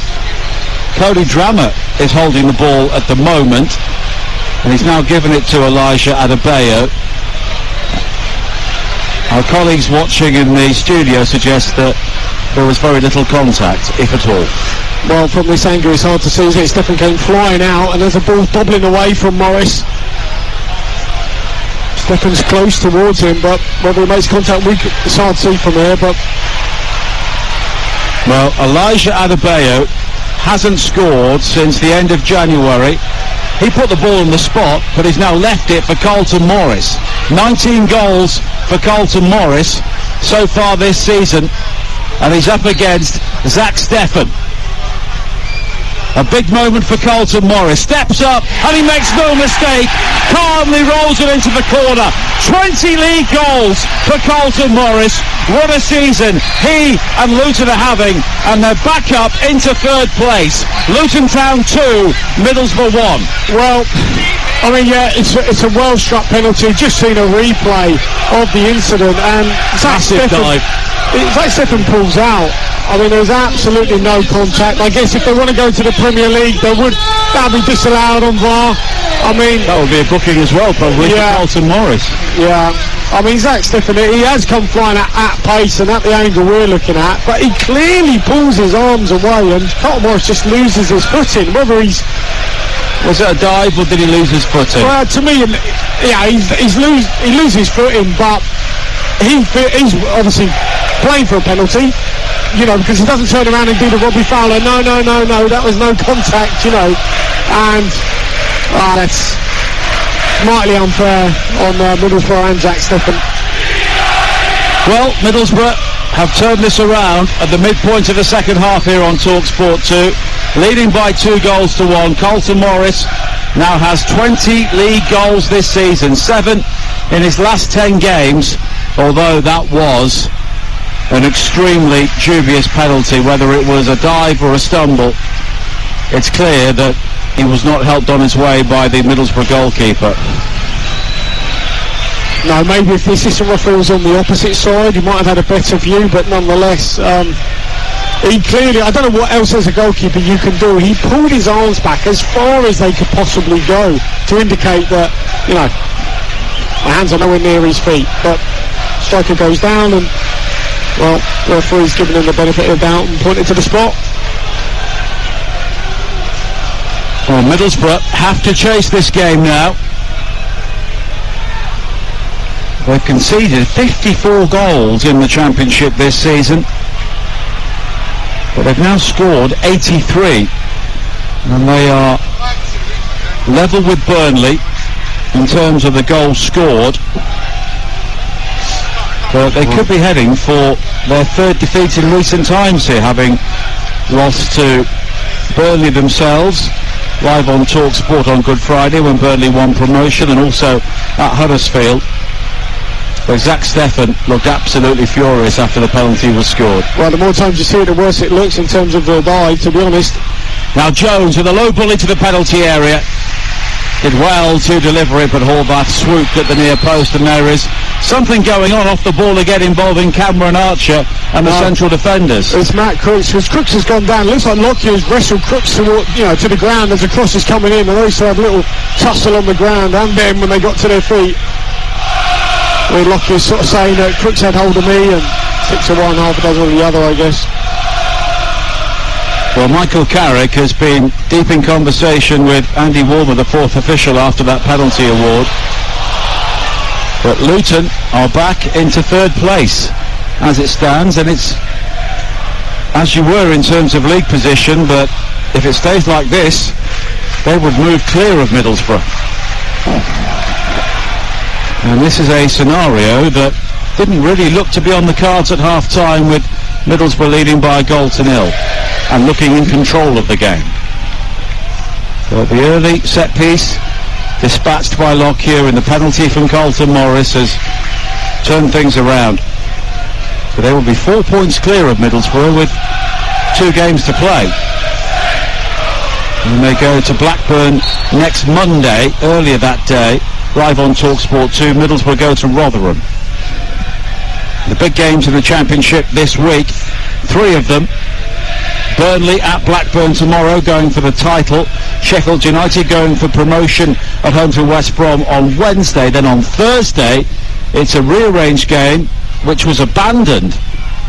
Cody Drammer is holding the ball at the moment, and he's now given it to Elijah Adebayo. Our colleagues watching in the studio suggest that there was very little contact, if at all. Well, from this angle it's hard to see, isn't it? Stephen came flying out, and there's a ball doubling away from Morris. Stephen's close towards him, but whether he makes contact, it's hard to see from here. But well, Elijah Adebayo hasn't scored since the end of January. He put the ball on the spot, but he's now left it for Carlton Morris. 19 goals for Carlton Morris so far this season, and he's up against Zach Steffen. A big moment for Carlton Morris. Steps up, and he makes no mistake. Calmly rolls it into the corner. 20 league goals for Carlton Morris. What a season he and Luton are having, and they're back up into third place. Luton Town 2, Middlesbrough 1. Well, I mean, yeah, it's a well-struck penalty. Just seen a replay of the incident, and Zach Steffen pulls out. I mean, there's absolutely no contact. I guess if they want to go to the Premier League, that'd be disallowed on VAR. I mean, that would be a booking as well, probably, for Carlton Morris. Yeah. I mean, Zach Steffen, he has come flying at pace and at the angle we're looking at, but he clearly pulls his arms away, and Carlton Morris just loses his footing. Whether he's... Was it a dive, or did he lose his footing? Well, to me, yeah, he loses his footing, but he's obviously playing for a penalty, you know, because he doesn't turn around and do the Robbie Fowler. No, that was no contact, you know, and that's mightily unfair on Middlesbrough and Zach Steffen. Well, Middlesbrough have turned this around at the midpoint of the second half here on Talksport 2, leading by 2 goals to 1. Carlton Morris now has 20 league goals this season, 7 in his last 10 games, although that was an extremely dubious penalty. Whether it was a dive or a stumble, it's clear that he was not helped on his way by the Middlesbrough goalkeeper. No, maybe if the assistant referee was on the opposite side, he might have had a better view, but nonetheless, he clearly, I don't know what else as a goalkeeper you can do. He pulled his arms back as far as they could possibly go to indicate that, you know, my hands are nowhere near his feet, but striker goes down, and well, the referee's given him the benefit of the doubt and pointed to the spot. Well, Middlesbrough have to chase this game now. They've conceded 54 goals in the Championship this season, but they've now scored 83, and they are level with Burnley in terms of the goals scored. But they could be heading for their third defeat in recent times here, having lost to Burnley themselves, live on Talksport on Good Friday when Burnley won promotion, and also at Huddersfield, where Zach Steffen looked absolutely furious after the penalty was scored. Well, the more times you see it, the worse it looks in terms of the dive, to be honest. Now Jones with a low ball into the penalty area. Did well to deliver it, but Horvath swooped at the near post, and there is something going on off the ball again involving Cameron Archer and the central defenders. It's Matt Crooks, because Crooks has gone down. It looks like Lockyer has wrestled Crooks to the ground as the cross is coming in, and they used to have a little tussle on the ground, and then when they got to their feet, Lockyer's sort of saying that Crooks had hold of me, and 6 of one, half a dozen of the other, I guess. Well, Michael Carrick has been deep in conversation with Andy Warmer, the fourth official, after that penalty award. But Luton are back into third place as it stands, and it's as you were in terms of league position, but if it stays like this, they would move clear of Middlesbrough. And this is a scenario that didn't really look to be on the cards at half-time, with Middlesbrough leading by a goal to 0 and looking in control of the game. But the early set piece dispatched by Lockyer, and the penalty from Carlton Morris has turned things around. So they will be 4 points clear of Middlesbrough with 2 games to play. And they go to Blackburn next Monday, earlier that day, live on Talksport 2. Middlesbrough go to Rotherham. The big games in the Championship this week, 3 of them. Burnley at Blackburn tomorrow, going for the title. Sheffield United going for promotion at home to West Brom on Wednesday. Then on Thursday, it's a rearranged game which was abandoned,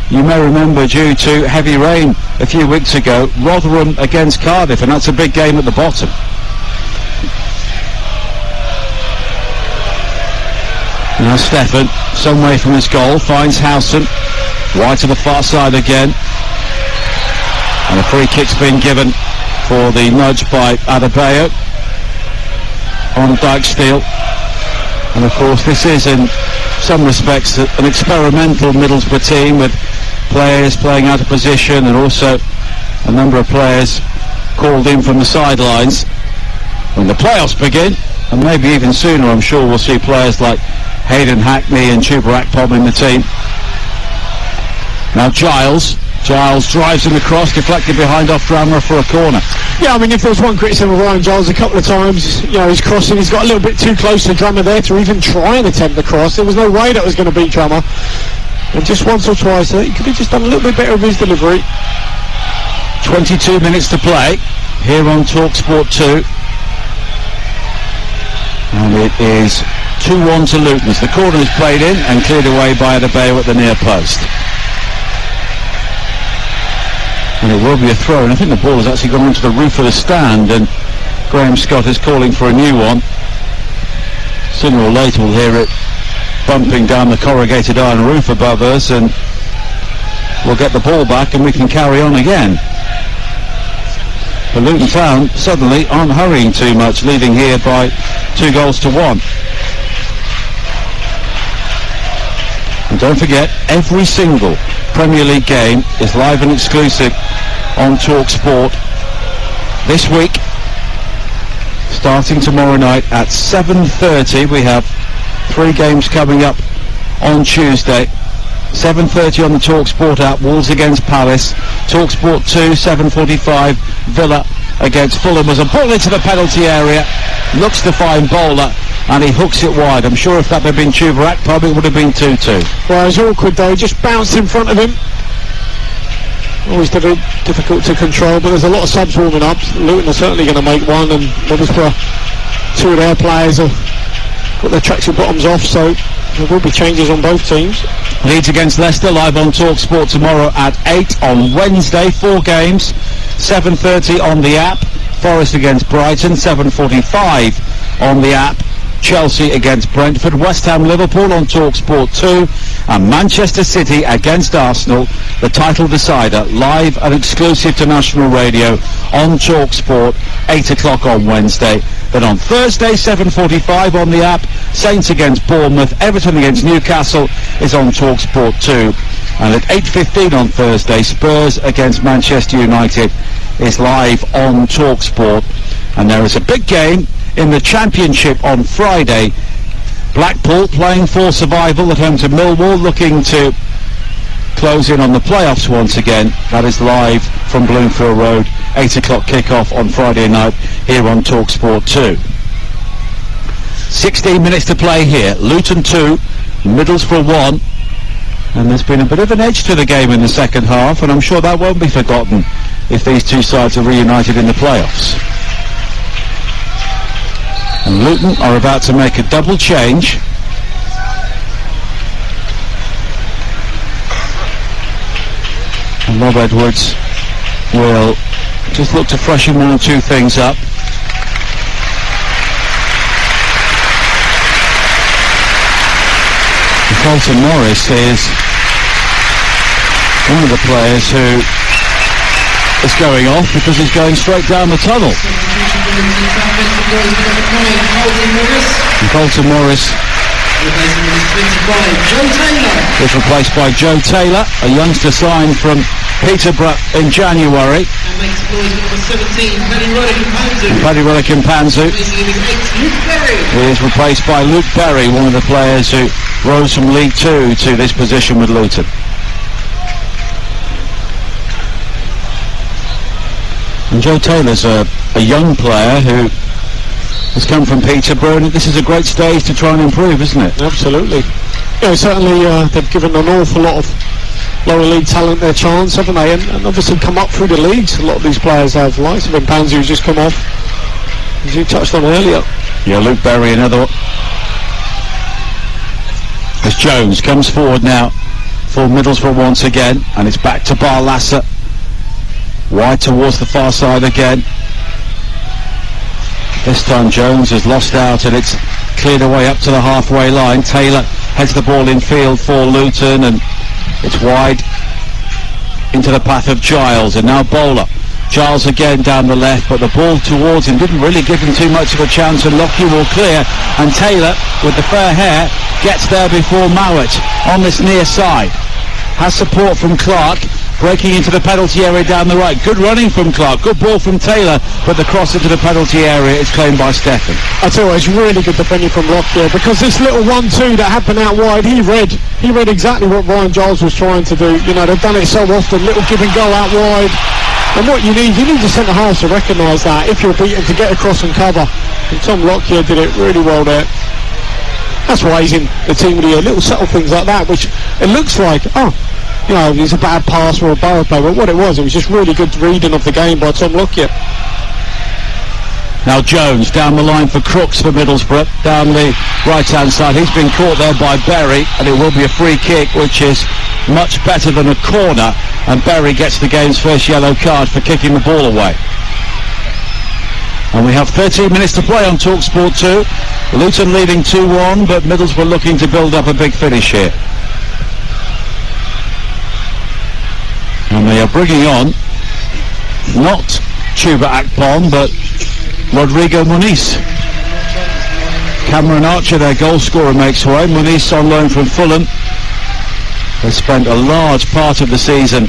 you may remember, due to heavy rain a few weeks ago. Rotherham against Cardiff, and that's a big game at the bottom. Now Stefan, some way from his goal, finds Howson, wide to the far side again. And a free kick's been given for the nudge by Adebayo on Dijksteel. And of course this is in some respects an experimental Middlesbrough team, with players playing out of position and also a number of players called in from the sidelines. When the playoffs begin, and maybe even sooner, I'm sure we'll see players like Hayden Hackney and Chuba Akpom in the team. Now Giles drives him across, deflected behind off Drammer for a corner. Yeah, I mean, if there was one criticism of Ryan Giles a couple of times, you know, his crossing, he's got a little bit too close to Drammer there to even try and attempt the cross. There was no way that was going to beat Drammer. And just once or twice, he could have just done a little bit better with his delivery. 22 minutes to play here on Talksport 2. And it is 2-1 to Luton as the corner is played in and cleared away by Adebayo at the near post. And it will be a throw, and I think the ball has actually gone onto the roof of the stand, and Graham Scott is calling for a new one. Sooner or later we'll hear it bumping down the corrugated iron roof above us, and we'll get the ball back and we can carry on again. But Luton Town suddenly aren't hurrying too much, leading here by 2-1. And don't forget, every single Premier League game is live and exclusive on Talksport this week, starting tomorrow night at 7:30. We have 3 games coming up on Tuesday. 7:30 on the Talksport app, Wolves against Palace. Talksport 2, 7:45, Villa against Fulham. As a ball into the penalty area, looks to find Bowler, and he hooks it wide. I'm sure if that had been Chuba Akpom, it would have been 2-2. Well, it was awkward though, just bounced in front of him. Always difficult to control, but there's a lot of subs warming up. Luton are certainly going to make one, and Middlesbrough, 2 of their players have got their tracksuit bottoms off, so there will be changes on both teams. Leeds against Leicester, live on Talksport tomorrow at 8 on Wednesday. 4 games, 7:30 on the app. Forest against Brighton, 7:45 on the app. Chelsea against Brentford, West Ham Liverpool on Talksport 2, and Manchester City against Arsenal, the title decider, live and exclusive to national radio on Talksport, 8 o'clock on Wednesday. Then on Thursday, 7:45 on the app, Saints against Bournemouth, Everton against Newcastle is on Talksport 2. And at 8:15 on Thursday, Spurs against Manchester United is live on Talksport. And there is a big game in the Championship on Friday. Blackpool playing for survival at home to Millwall, looking to close in on the playoffs once again. That is live from Bloomfield Road, 8 o'clock kick-off on Friday night here on Talksport 2. 16 minutes to play here. Luton 2, Middlesbrough 1. And there's been a bit of an edge to the game in the second half, and I'm sure that won't be forgotten if these two sides are reunited in the playoffs. And Luton are about to make a double change. And Rob Edwards will just look to freshen 1 or 2 things up. And Colton Morris is one of the players who is going off because he's going straight down the tunnel. And Colton Morris is replaced by Joe Taylor, a youngster signed from Peterborough in January. And Paddy Relican-Panzu is replaced by Luke Berry, one of the players who rose from League 2 to this position with Luton. And Joe Taylor's a young player who has come from Peterborough, and this is a great stage to try and improve, isn't it? Absolutely. Yeah, certainly they've given an awful lot of lower league talent their chance, haven't they? And obviously come up through the leagues. A lot of these players have, likes of Pansy who's just come off, as you touched on earlier. Yeah, Luke Berry, another one. As Jones comes forward now for Middlesbrough once again, and it's back to Barlasser. Wide towards the far side again. This time Jones has lost out, and it's cleared away up to the halfway line. Taylor heads the ball in field for Luton, and it's wide into the path of Giles, and now Bowler. Giles again down the left, but the ball towards him didn't really give him too much of a chance, and Lockyer will clear, and Taylor with the fair hair gets there before Mowat on this near side. Has support from Clark, breaking into the penalty area down the right. Good running from Clark, good ball from Taylor, but the cross into the penalty area is claimed by Stephen. I tell you what, it's really good defending from Lockyer, because this little 1-2 that happened out wide, he read exactly what Ryan Giles was trying to do. You know, they've done it so often, little give and go out wide. And what you need the centre half to recognise that if you're beaten, to get across and cover. And Tom Lockyer did it really well there. That's why he's in the team of the year. Little subtle things like that, which it looks like, you know, it's a bad pass or a barrel play. But what it was just really good reading of the game by Tom Lockyer. Now Jones down the line for Crooks for Middlesbrough, down the right-hand side. He's been caught there by Berry, and it will be a free kick, which is much better than a corner, and Berry gets the game's first yellow card for kicking the ball away. And we have 13 minutes to play on Talksport 2. Luton leading 2-1, but Middlesbrough looking to build up a big finish here. And they are bringing on not Chuba Akpom, but Rodrigo Muniz. Cameron Archer, their goal scorer, makes way. Muniz on loan from Fulham. They spent a large part of the season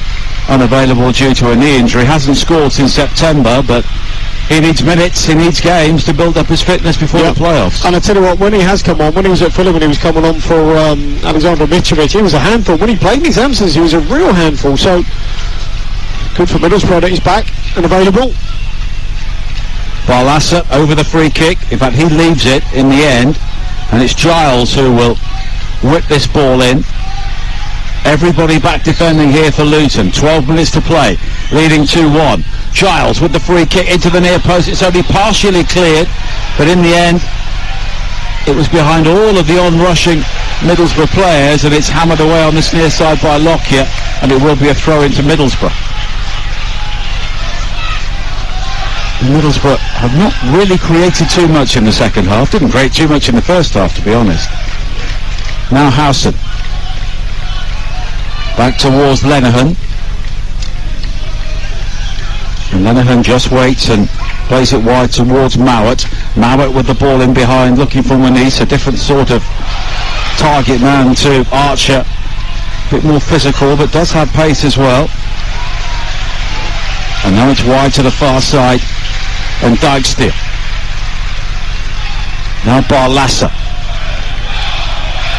unavailable due to a knee injury. Hasn't scored since September, but he needs minutes, he needs games to build up his fitness before the playoffs. And I tell you what, when he has come on, when he was at Fulham and he was coming on for Alexander Mitrovic, he was a handful. When he played in his absence, he was a real handful. So good for Middlesbrough that he's back and available. Barlasser over the free kick. In fact, he leaves it in the end, and it's Giles who will whip this ball in. Everybody back defending here for Luton. 12 minutes to play, leading 2-1. Giles with the free kick into the near post. It's only partially cleared, but in the end it was behind all of the on-rushing Middlesbrough players, and it's hammered away on this near side by Lockyer, and it will be a throw into Middlesbrough. Middlesbrough have not really created too much in the second half. Didn't create too much in the first half, to be honest. Now Howson. Back towards Lenihan. And Lenihan just waits and plays it wide towards Mowat. Mowat with the ball in behind, looking for Muniz, a different sort of target man to Archer. A bit more physical, but does have pace as well. And now it's wide to the far side, and Dijksteer. Now Barlasser.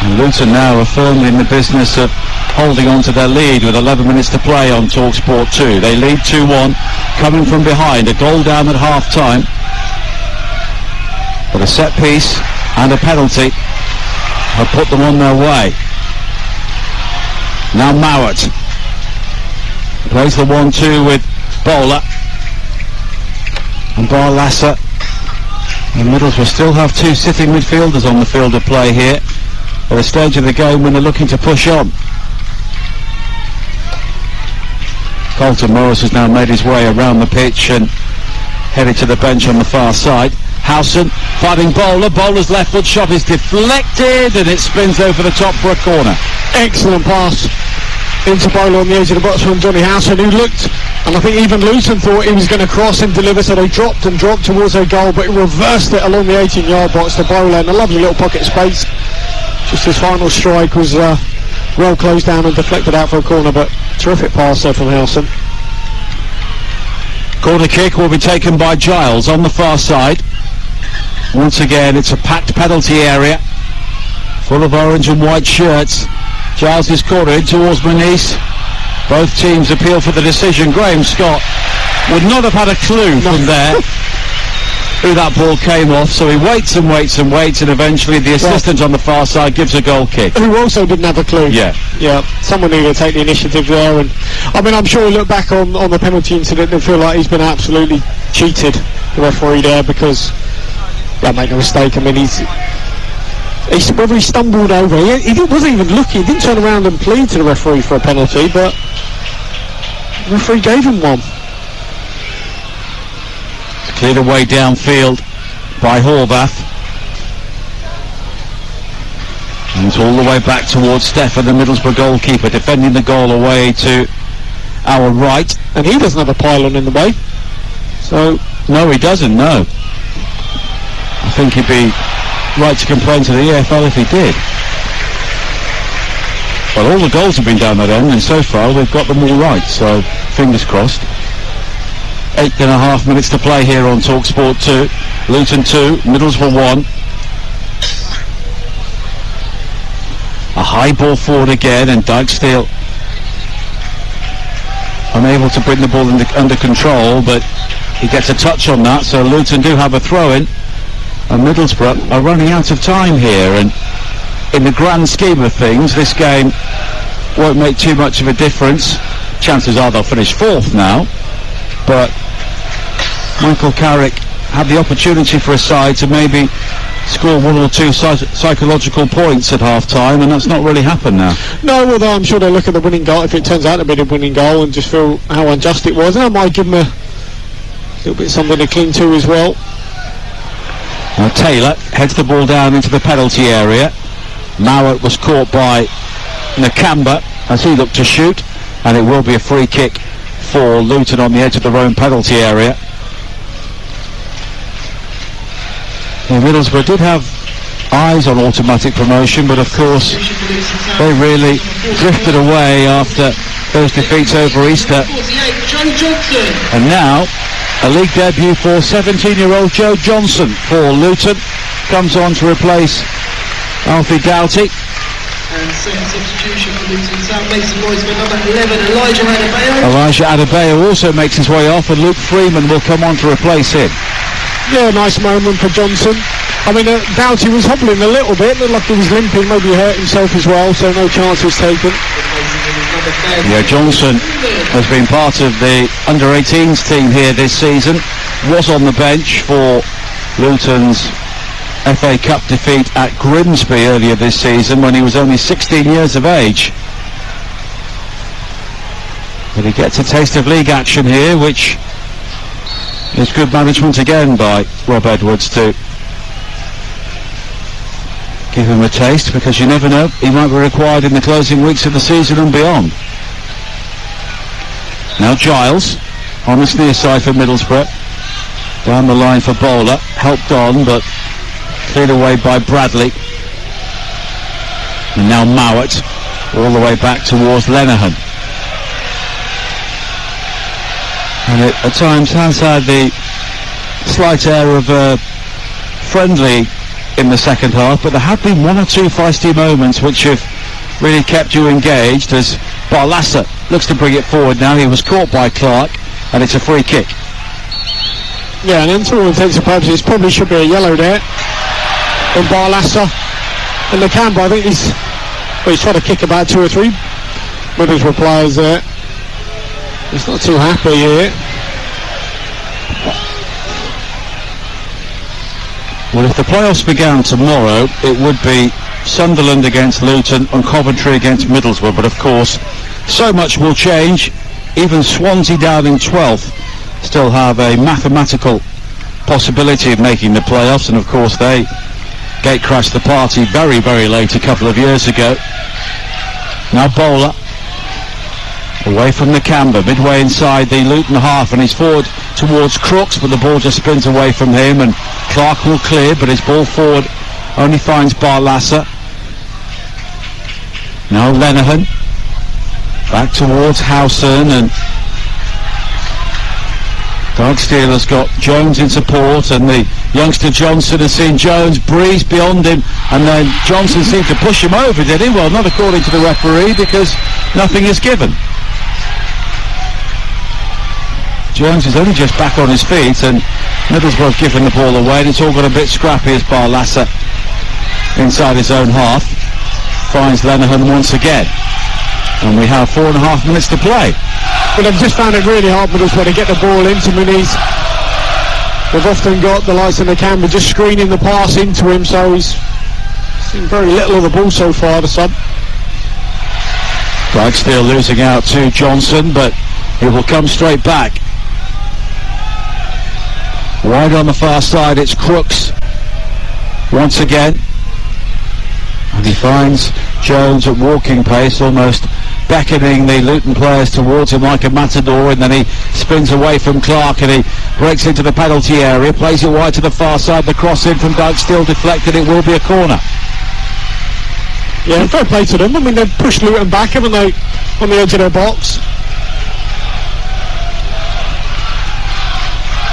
And Luton now are firmly in the business of holding on to their lead with 11 minutes to play on Talksport 2. They lead 2-1, coming from behind. A goal down at half-time. But a set piece and a penalty have put them on their way. Now Mowat plays the 1-2 with Bowler. And Barlasser. And Middlesbrough still have two sitting midfielders on the field of play here at a stage of the game when they're looking to push on. Colton Morris has now made his way around the pitch and headed to the bench on the far side. Howson fighting Bowler. Bowler's left foot shot is deflected and it spins over the top for a corner. Excellent pass into Bowler on the edge of the box from Johnny Howson, who looked, and I think even Luton thought he was going to cross and deliver, so they dropped towards their goal, but he reversed it along the 18-yard box to Bowler in a lovely little pocket space. Just his final strike was well closed down and deflected out for a corner, but terrific pass there from Howson. Corner kick will be taken by Giles on the far side. Once again, it's a packed penalty area full of orange and white shirts. Giles is corner in towards Muniz. Both teams appeal for the decision. Graham Scott would not have had a clue from there. who that ball came off, so he waits and waits and waits, and eventually the assistant on the far side gives a goal kick. Who also didn't have a clue. Yeah. Someone needed to take the initiative there, and I mean, I'm sure he'll look back on the penalty incident and feel like he's been absolutely cheated, the referee there, because, make no mistake, I mean, he's whether he stumbled over, he wasn't even looking, he didn't turn around and plead to the referee for a penalty, but the referee gave him one. Cleared away downfield by Horvath. And it's all the way back towards Stefan, the Middlesbrough goalkeeper, defending the goal away to our right. And he doesn't have a pylon in the way. So, no, he doesn't, no. I think he'd be right to complain to the EFL if he did. Well, all the goals have been down that end, and so far we've got them all right, so fingers crossed. 8.5 minutes to play here on Talksport 2. Luton 2, Middlesbrough 1. A high ball forward again, and Dijksteel unable to bring the ball under control, but he gets a touch on that, so Luton do have a throw-in, and Middlesbrough are running out of time here, and in the grand scheme of things, this game won't make too much of a difference. Chances are they'll finish fourth now, but Michael Carrick had the opportunity for a side to maybe score one or two psychological points at half-time, and that's not really happened now. No, although I'm sure they'll look at the winning goal, if it turns out to be the winning goal, and just feel how unjust it was, and I might give them a little bit something to cling to as well. Now Taylor heads the ball down into the penalty area. Mowat was caught by Nakamba as he looked to shoot, and it will be a free kick for Luton on the edge of their own penalty area. Well, Middlesbrough did have eyes on automatic promotion, but of course they really drifted away after those defeats over Easter. And now a league debut for 17-year-old Joe Johnson for Luton. Comes on to replace Alfie Doughty. And second substitution for Luton South makes the boys for number 11, Elijah Adebayo also makes his way off, and Luke Freeman will come on to replace him. Yeah, nice moment for Johnson. I mean, Doughty was hobbling a little bit, looked like he was limping, maybe he hurt himself as well, so no chance was taken. Yeah, Johnson has been part of the under-18s team here this season, was on the bench for Luton's FA Cup defeat at Grimsby earlier this season when he was only 16 years of age. But he gets a taste of league action here, which is good management again by Rob Edwards to give him a taste, because you never know, he might be required in the closing weeks of the season and beyond. Now Giles on this near side for Middlesbrough, down the line for Bowler, helped on but cleared away by Bradley, and now Mowat all the way back towards Lenihan, and it at times has had the slight air of a friendly in the second half, but there have been one or two feisty moments which have really kept you engaged, as Barlassa looks to bring it forward now. He was caught by Clark, and it's a free kick. Yeah, and to all intents and purposes, probably should be a yellow there on Barlassa. And Nakamba, I think he's trying to kick about 2 or 3 Middlesbrough players there. He's not too happy here. Well, if the playoffs began tomorrow, it would be Sunderland against Luton and Coventry against Middlesbrough, but of course so much will change. Even Swansea down in 12th still have a mathematical possibility of making the playoffs, and of course they gate crashed the party very, very late a couple of years ago. Now Bowler away from Nakamba, midway inside the Luton half, and he's forward towards Crooks, but the ball just spins away from him, and Clark will clear, but his ball forward only finds Barlassa. Now Lenihan back towards Howson, and Dijksteel has got Jones in support, and the youngster Johnson has seen Jones breeze beyond him, and then Johnson seemed to push him over, did he? Well, not according to the referee, because nothing is given. Jones is only just back on his feet, and Middlesbrough have given the ball away, and it's all got a bit scrappy as Barlassa inside his own half finds Lenihan once again, and we have 4.5 minutes to play. But they've just found it really hard, Middlesbrough, to get the ball into Muniz. They've often got the likes of Nakamba just screening the pass into him, so he's seen very little of the ball so far, the sub. Still losing out to Johnson, but he will come straight back. Wide on the far side, it's Crooks once again, and he finds Jones at walking pace, almost beckoning the Luton players towards him like a matador, and then he spins away from Clark and he breaks into the penalty area, plays it wide to the far side, the cross in from Dyke still deflected, it will be a corner. Yeah, fair play to them. I mean, they've pushed Luton back, haven't they, on the edge of their box.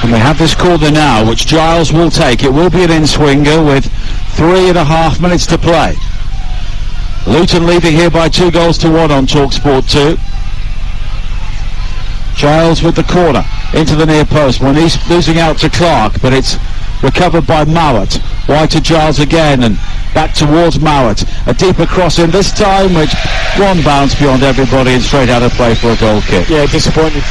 And they have this corner now, which Giles will take. It will be an in-swinger with 3.5 minutes to play. Luton leading here by 2-1 on Talksport 2. Giles with the corner into the near post when he's losing out to Clark, but it's recovered by Mowat. Wide to Giles again and back towards Mowat. A deeper cross in this time, which one bounce beyond everybody and straight out of play for a goal kick. Yeah, disappointing.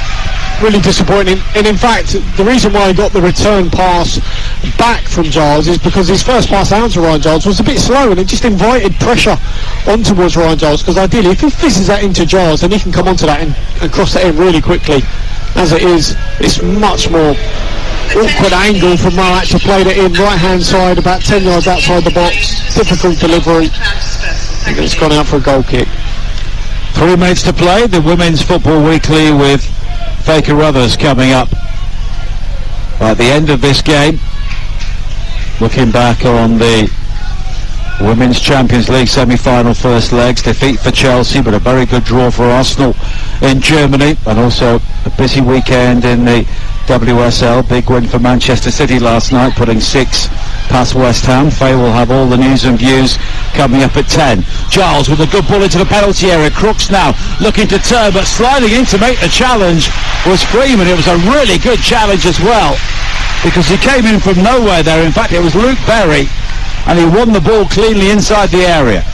Really disappointing. And in fact, the reason why he got the return pass back from Giles is because his first pass down to Ryan Giles was a bit slow, and it just invited pressure on towards Ryan Giles, because ideally if he fizzes that into Giles, then he can come onto that and cross that in really quickly. As it is, it's much more awkward angle for Mowat to play that in, right hand side, about 10 yards outside the box. Difficult delivery. And it's gone out for a goal kick. 3 minutes to play. The Women's Football Weekly with Faker Ruthers coming up at the end of this game. Looking back on the Women's Champions League semi-final first legs, defeat for Chelsea, but a very good draw for Arsenal in Germany, and also a busy weekend in the WSL. Big win for Manchester City last night, putting 6 past West Ham. Faye will have all the news and views coming up at 10. Giles with a good ball into the penalty area. Crooks now looking to turn, but sliding in to make the challenge was Freeman. It was a really good challenge as well, because he came in from nowhere there. In fact, it was Luke Berry, and he won the ball cleanly inside the area.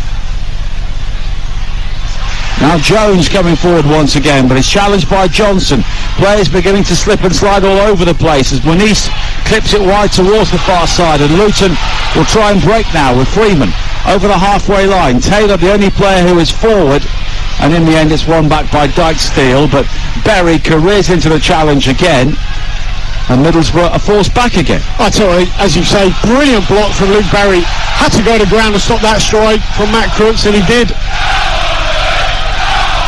Now Jones coming forward once again, but it's challenged by Johnson. Players beginning to slip and slide all over the place as Muniz clips it wide towards the far side, and Luton will try and break now with Freeman over the halfway line. Taylor, the only player who is forward, and in the end it's won back by Dyke Steele, but Berry careers into the challenge again, and Middlesbrough are forced back again. I tell you, as you say, brilliant block from Luke Berry. Had to go to ground and stop that strike from Matt Crooks, and he did.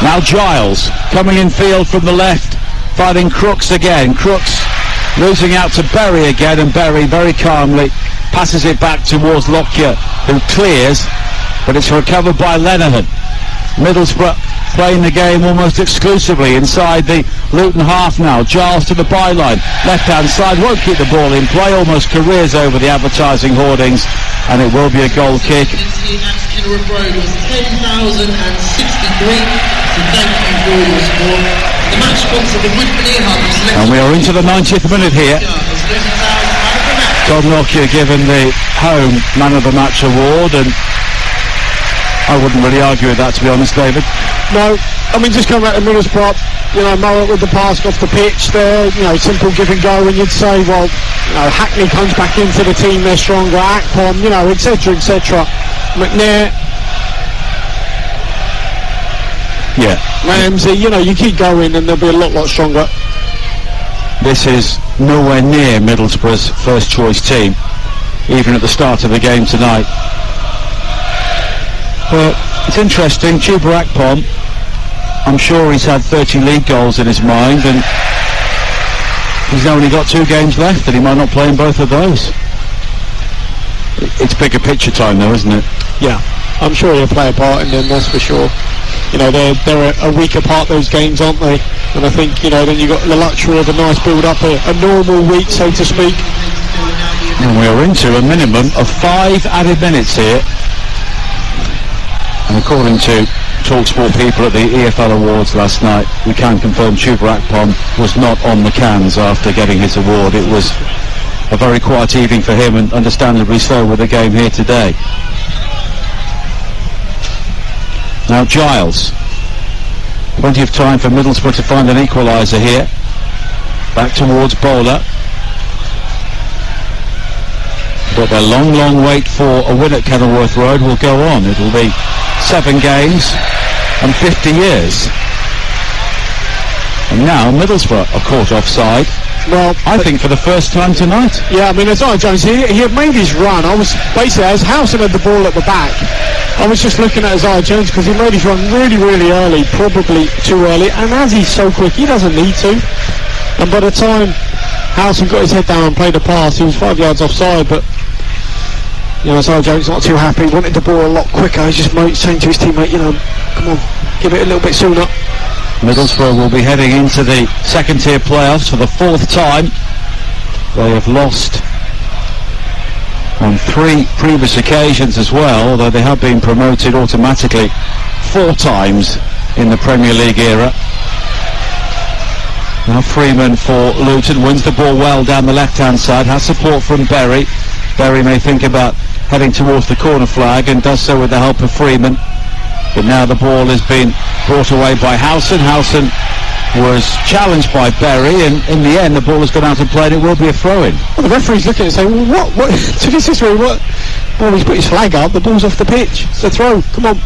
Now Giles coming in field from the left, fighting Crooks again. Crooks losing out to Berry again, and Berry very calmly passes it back towards Lockyer, who clears, but it's recovered by Lenihan. Middlesbrough playing the game almost exclusively inside the Luton half now. Giles to the byline, left hand side, won't keep the ball in play, almost careers over the advertising hoardings, and it will be a goal kick. And we are into the 90th minute here. Tom Lockyer given the home man of the match award, and I wouldn't really argue with that, to be honest, David. No, I mean, just coming back to Middlesbrough, you know, Mowat with the pass off the pitch there, you know, simple give and go, and you'd say, well, you know, Hackney comes back into the team, they're stronger, Akpom, you know, etc., etc. McNair, yeah, Ramsey, you know, you keep going and they'll be a lot stronger. This is nowhere near Middlesbrough's first choice team, even at the start of the game tonight. But it's interesting, Chuba Akpom, I'm sure he's had 30 league goals in his mind, and he's only got 2 games left, and he might not play in both of those. It's bigger picture time though, isn't it? Yeah, I'm sure he'll play a part in them, that's for sure. You know, they're a week apart, those games, aren't they? And I think, you know, then you've got the luxury of a nice build-up, a normal week, so to speak. And we're into a minimum of 5 added minutes here. And according to Talksport people at the EFL Awards last night, we can confirm Chuba Akpom was not on the cans after getting his award. It was a very quiet evening for him, and understandably so with the game here today. Now Giles, plenty of time for Middlesbrough to find an equaliser here. Back towards Bowler. But their long wait for a win at Kenilworth Road will go on. It'll be 7 games and 50 years. And now Middlesbrough are caught offside. Well, I think for the first time tonight. Yeah, I mean, Isaiah Jones, he had made his run. I was basically, as Howson had the ball at the back, I was just looking at Isaiah Jones because he made his run really early, probably too early. And as he's so quick, he doesn't need to. And by the time Howson got his head down and played a pass, he was 5 yards offside. But you know, Isaiah Jones not too happy. He wanted the ball a lot quicker. He's just saying to his teammate, you know, come on, give it a little bit sooner. Middlesbrough will be heading into the second-tier playoffs for the 4th time. They have lost on 3 previous occasions as well, although they have been promoted automatically 4 times in the Premier League era. Now Freeman for Luton wins the ball well down the left-hand side, has support from Berry. Berry may think about heading towards the corner flag and does so with the help of Freeman. But now the ball has been brought away by Howson. Howson was challenged by Berry, and in the end the ball has gone out of play and it will be a throw-in. Well, the referee's looking at it saying, well, what? To this history, what? Well, he's put his flag up, the ball's off the pitch. It's a throw, come on.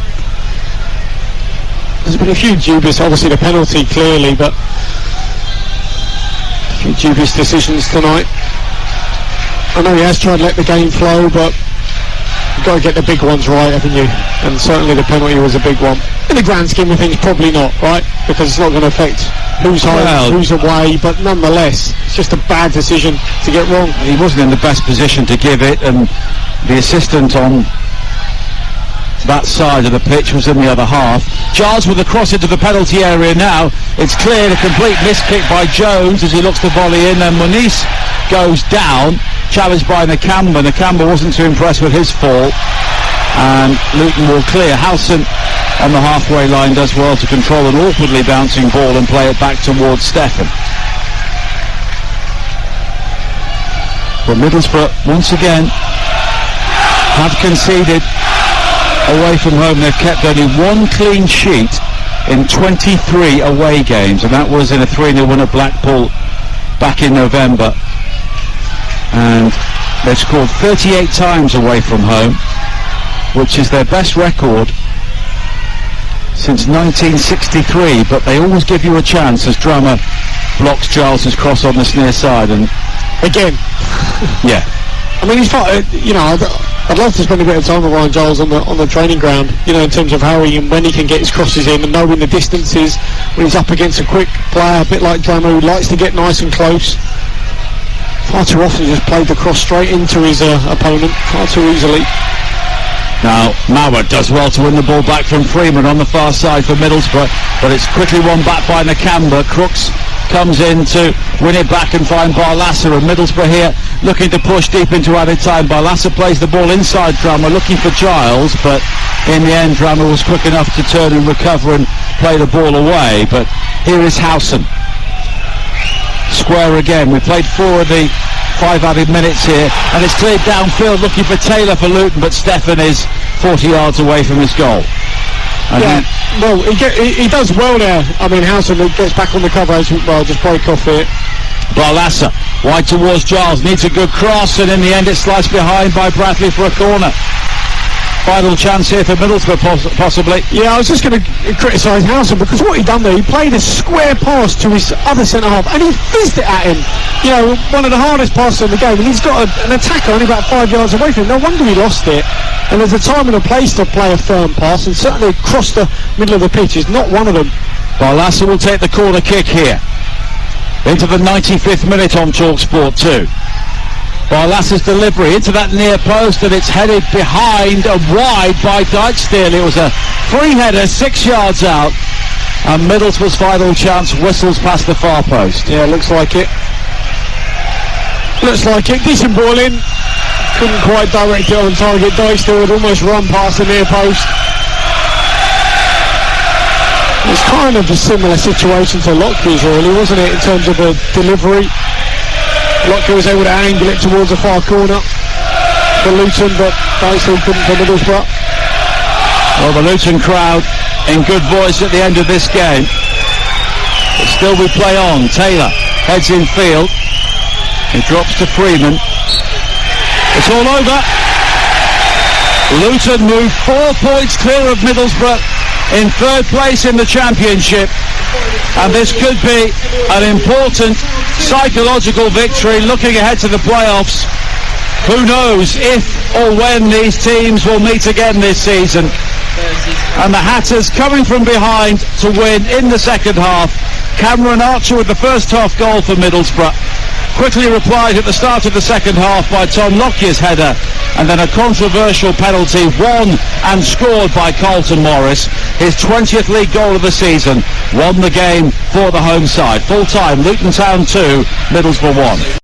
There's been a few dubious, obviously the penalty clearly, but a few dubious decisions tonight. I know he has tried to let the game flow, but you've got to get the big ones right, haven't you? And certainly the penalty was a big one. In the grand scheme of things, probably not, right? Because it's not going to affect who's home, who's away, but nonetheless, it's just a bad decision to get wrong. He wasn't in the best position to give it, and the assistant on that side of the pitch was in the other half. Giles with a cross into the penalty area now. It's cleared, a complete miskick by Jones as he looks to volley in, and Muniz goes down, challenged by Nakamba. Nakamba wasn't too impressed with his fall, and Luton will clear. Howson on the halfway line does well to control an awkwardly bouncing ball and play it back towards Stephan. But Middlesbrough once again have conceded away from home. They've kept only 1 clean sheet in 23 away games, and that was in a 3-0 win at Blackpool back in November. And they've scored 38 times away from home, which is their best record since 1963, but they always give you a chance as Drummer blocks Giles' cross on this near side, and again, yeah. I mean, he's fine, you know, I'd love to spend a bit of time with Ryan Giles on the training ground, you know, in terms of how he and when he can get his crosses in and knowing the distances when he's up against a quick player, a bit like Drummer, who likes to get nice and close. Far too often he just played the cross straight into his opponent, far too easily. Now Mauer does well to win the ball back from Freeman on the far side for Middlesbrough, but it's quickly won back by Nakamba. Crooks comes in to win it back and find Barlasser, and Middlesbrough here looking to push deep into added time. Barlasser plays the ball inside Drummer, looking for Giles, but in the end Drummer was quick enough to turn and recover and play the ball away. But here is Howson. Square again. We played 4 of the 5 added minutes here, and it's cleared downfield looking for Taylor for Luton, but Stephan is 40 yards away from his goal. And yeah, well, he does well there. I mean, Howson gets back on the cover as well, just break off here. Barlasser wide towards Giles, needs a good cross, and in the end it's sliced behind by Bradley for a corner. Final chance here for Middlesbrough possibly. Yeah, I was just going to criticise Howson because what he done there, he played a square pass to his other centre-half and he fizzed it at him. You know, one of the hardest passes in the game, and he's got an attacker only about 5 yards away from him. No wonder he lost it. And there's a time and a place to play a firm pass, and certainly across the middle of the pitch is not one of them. Barlasser will take the corner kick here. Into the 95th minute on Talksport 2. Barlasser's delivery into that near post, and it's headed behind and wide by Dijksteel. It was a free header 6 yards out, and Middlesbrough's final chance whistles past the far post. Yeah, looks like it. Looks like it. Decent ball in. Couldn't quite direct it on target. Dijksteel had almost run past the near post. kind of a similar situation to Lockyer's, really, wasn't it, in terms of the delivery. Lockyer was able to angle it towards the far corner for Luton, but Dyson couldn't for Middlesbrough. Well, the Luton crowd in good voice at the end of this game. But still we play on. Taylor heads in field. He drops to Freeman. It's all over. Luton move 4 points clear of Middlesbrough in third place in the Championship. And this could be an important psychological victory looking ahead to the playoffs. Who knows if or when these teams will meet again this season. And the Hatters coming from behind to win in the second half. Cameron Archer with the first half goal for Middlesbrough. Quickly replied at the start of the second half by Tom Lockyer's header, and then a controversial penalty won and scored by Carlton Morris. His 20th league goal of the season won the game for the home side. Full time, Luton Town 2, Middlesbrough 1.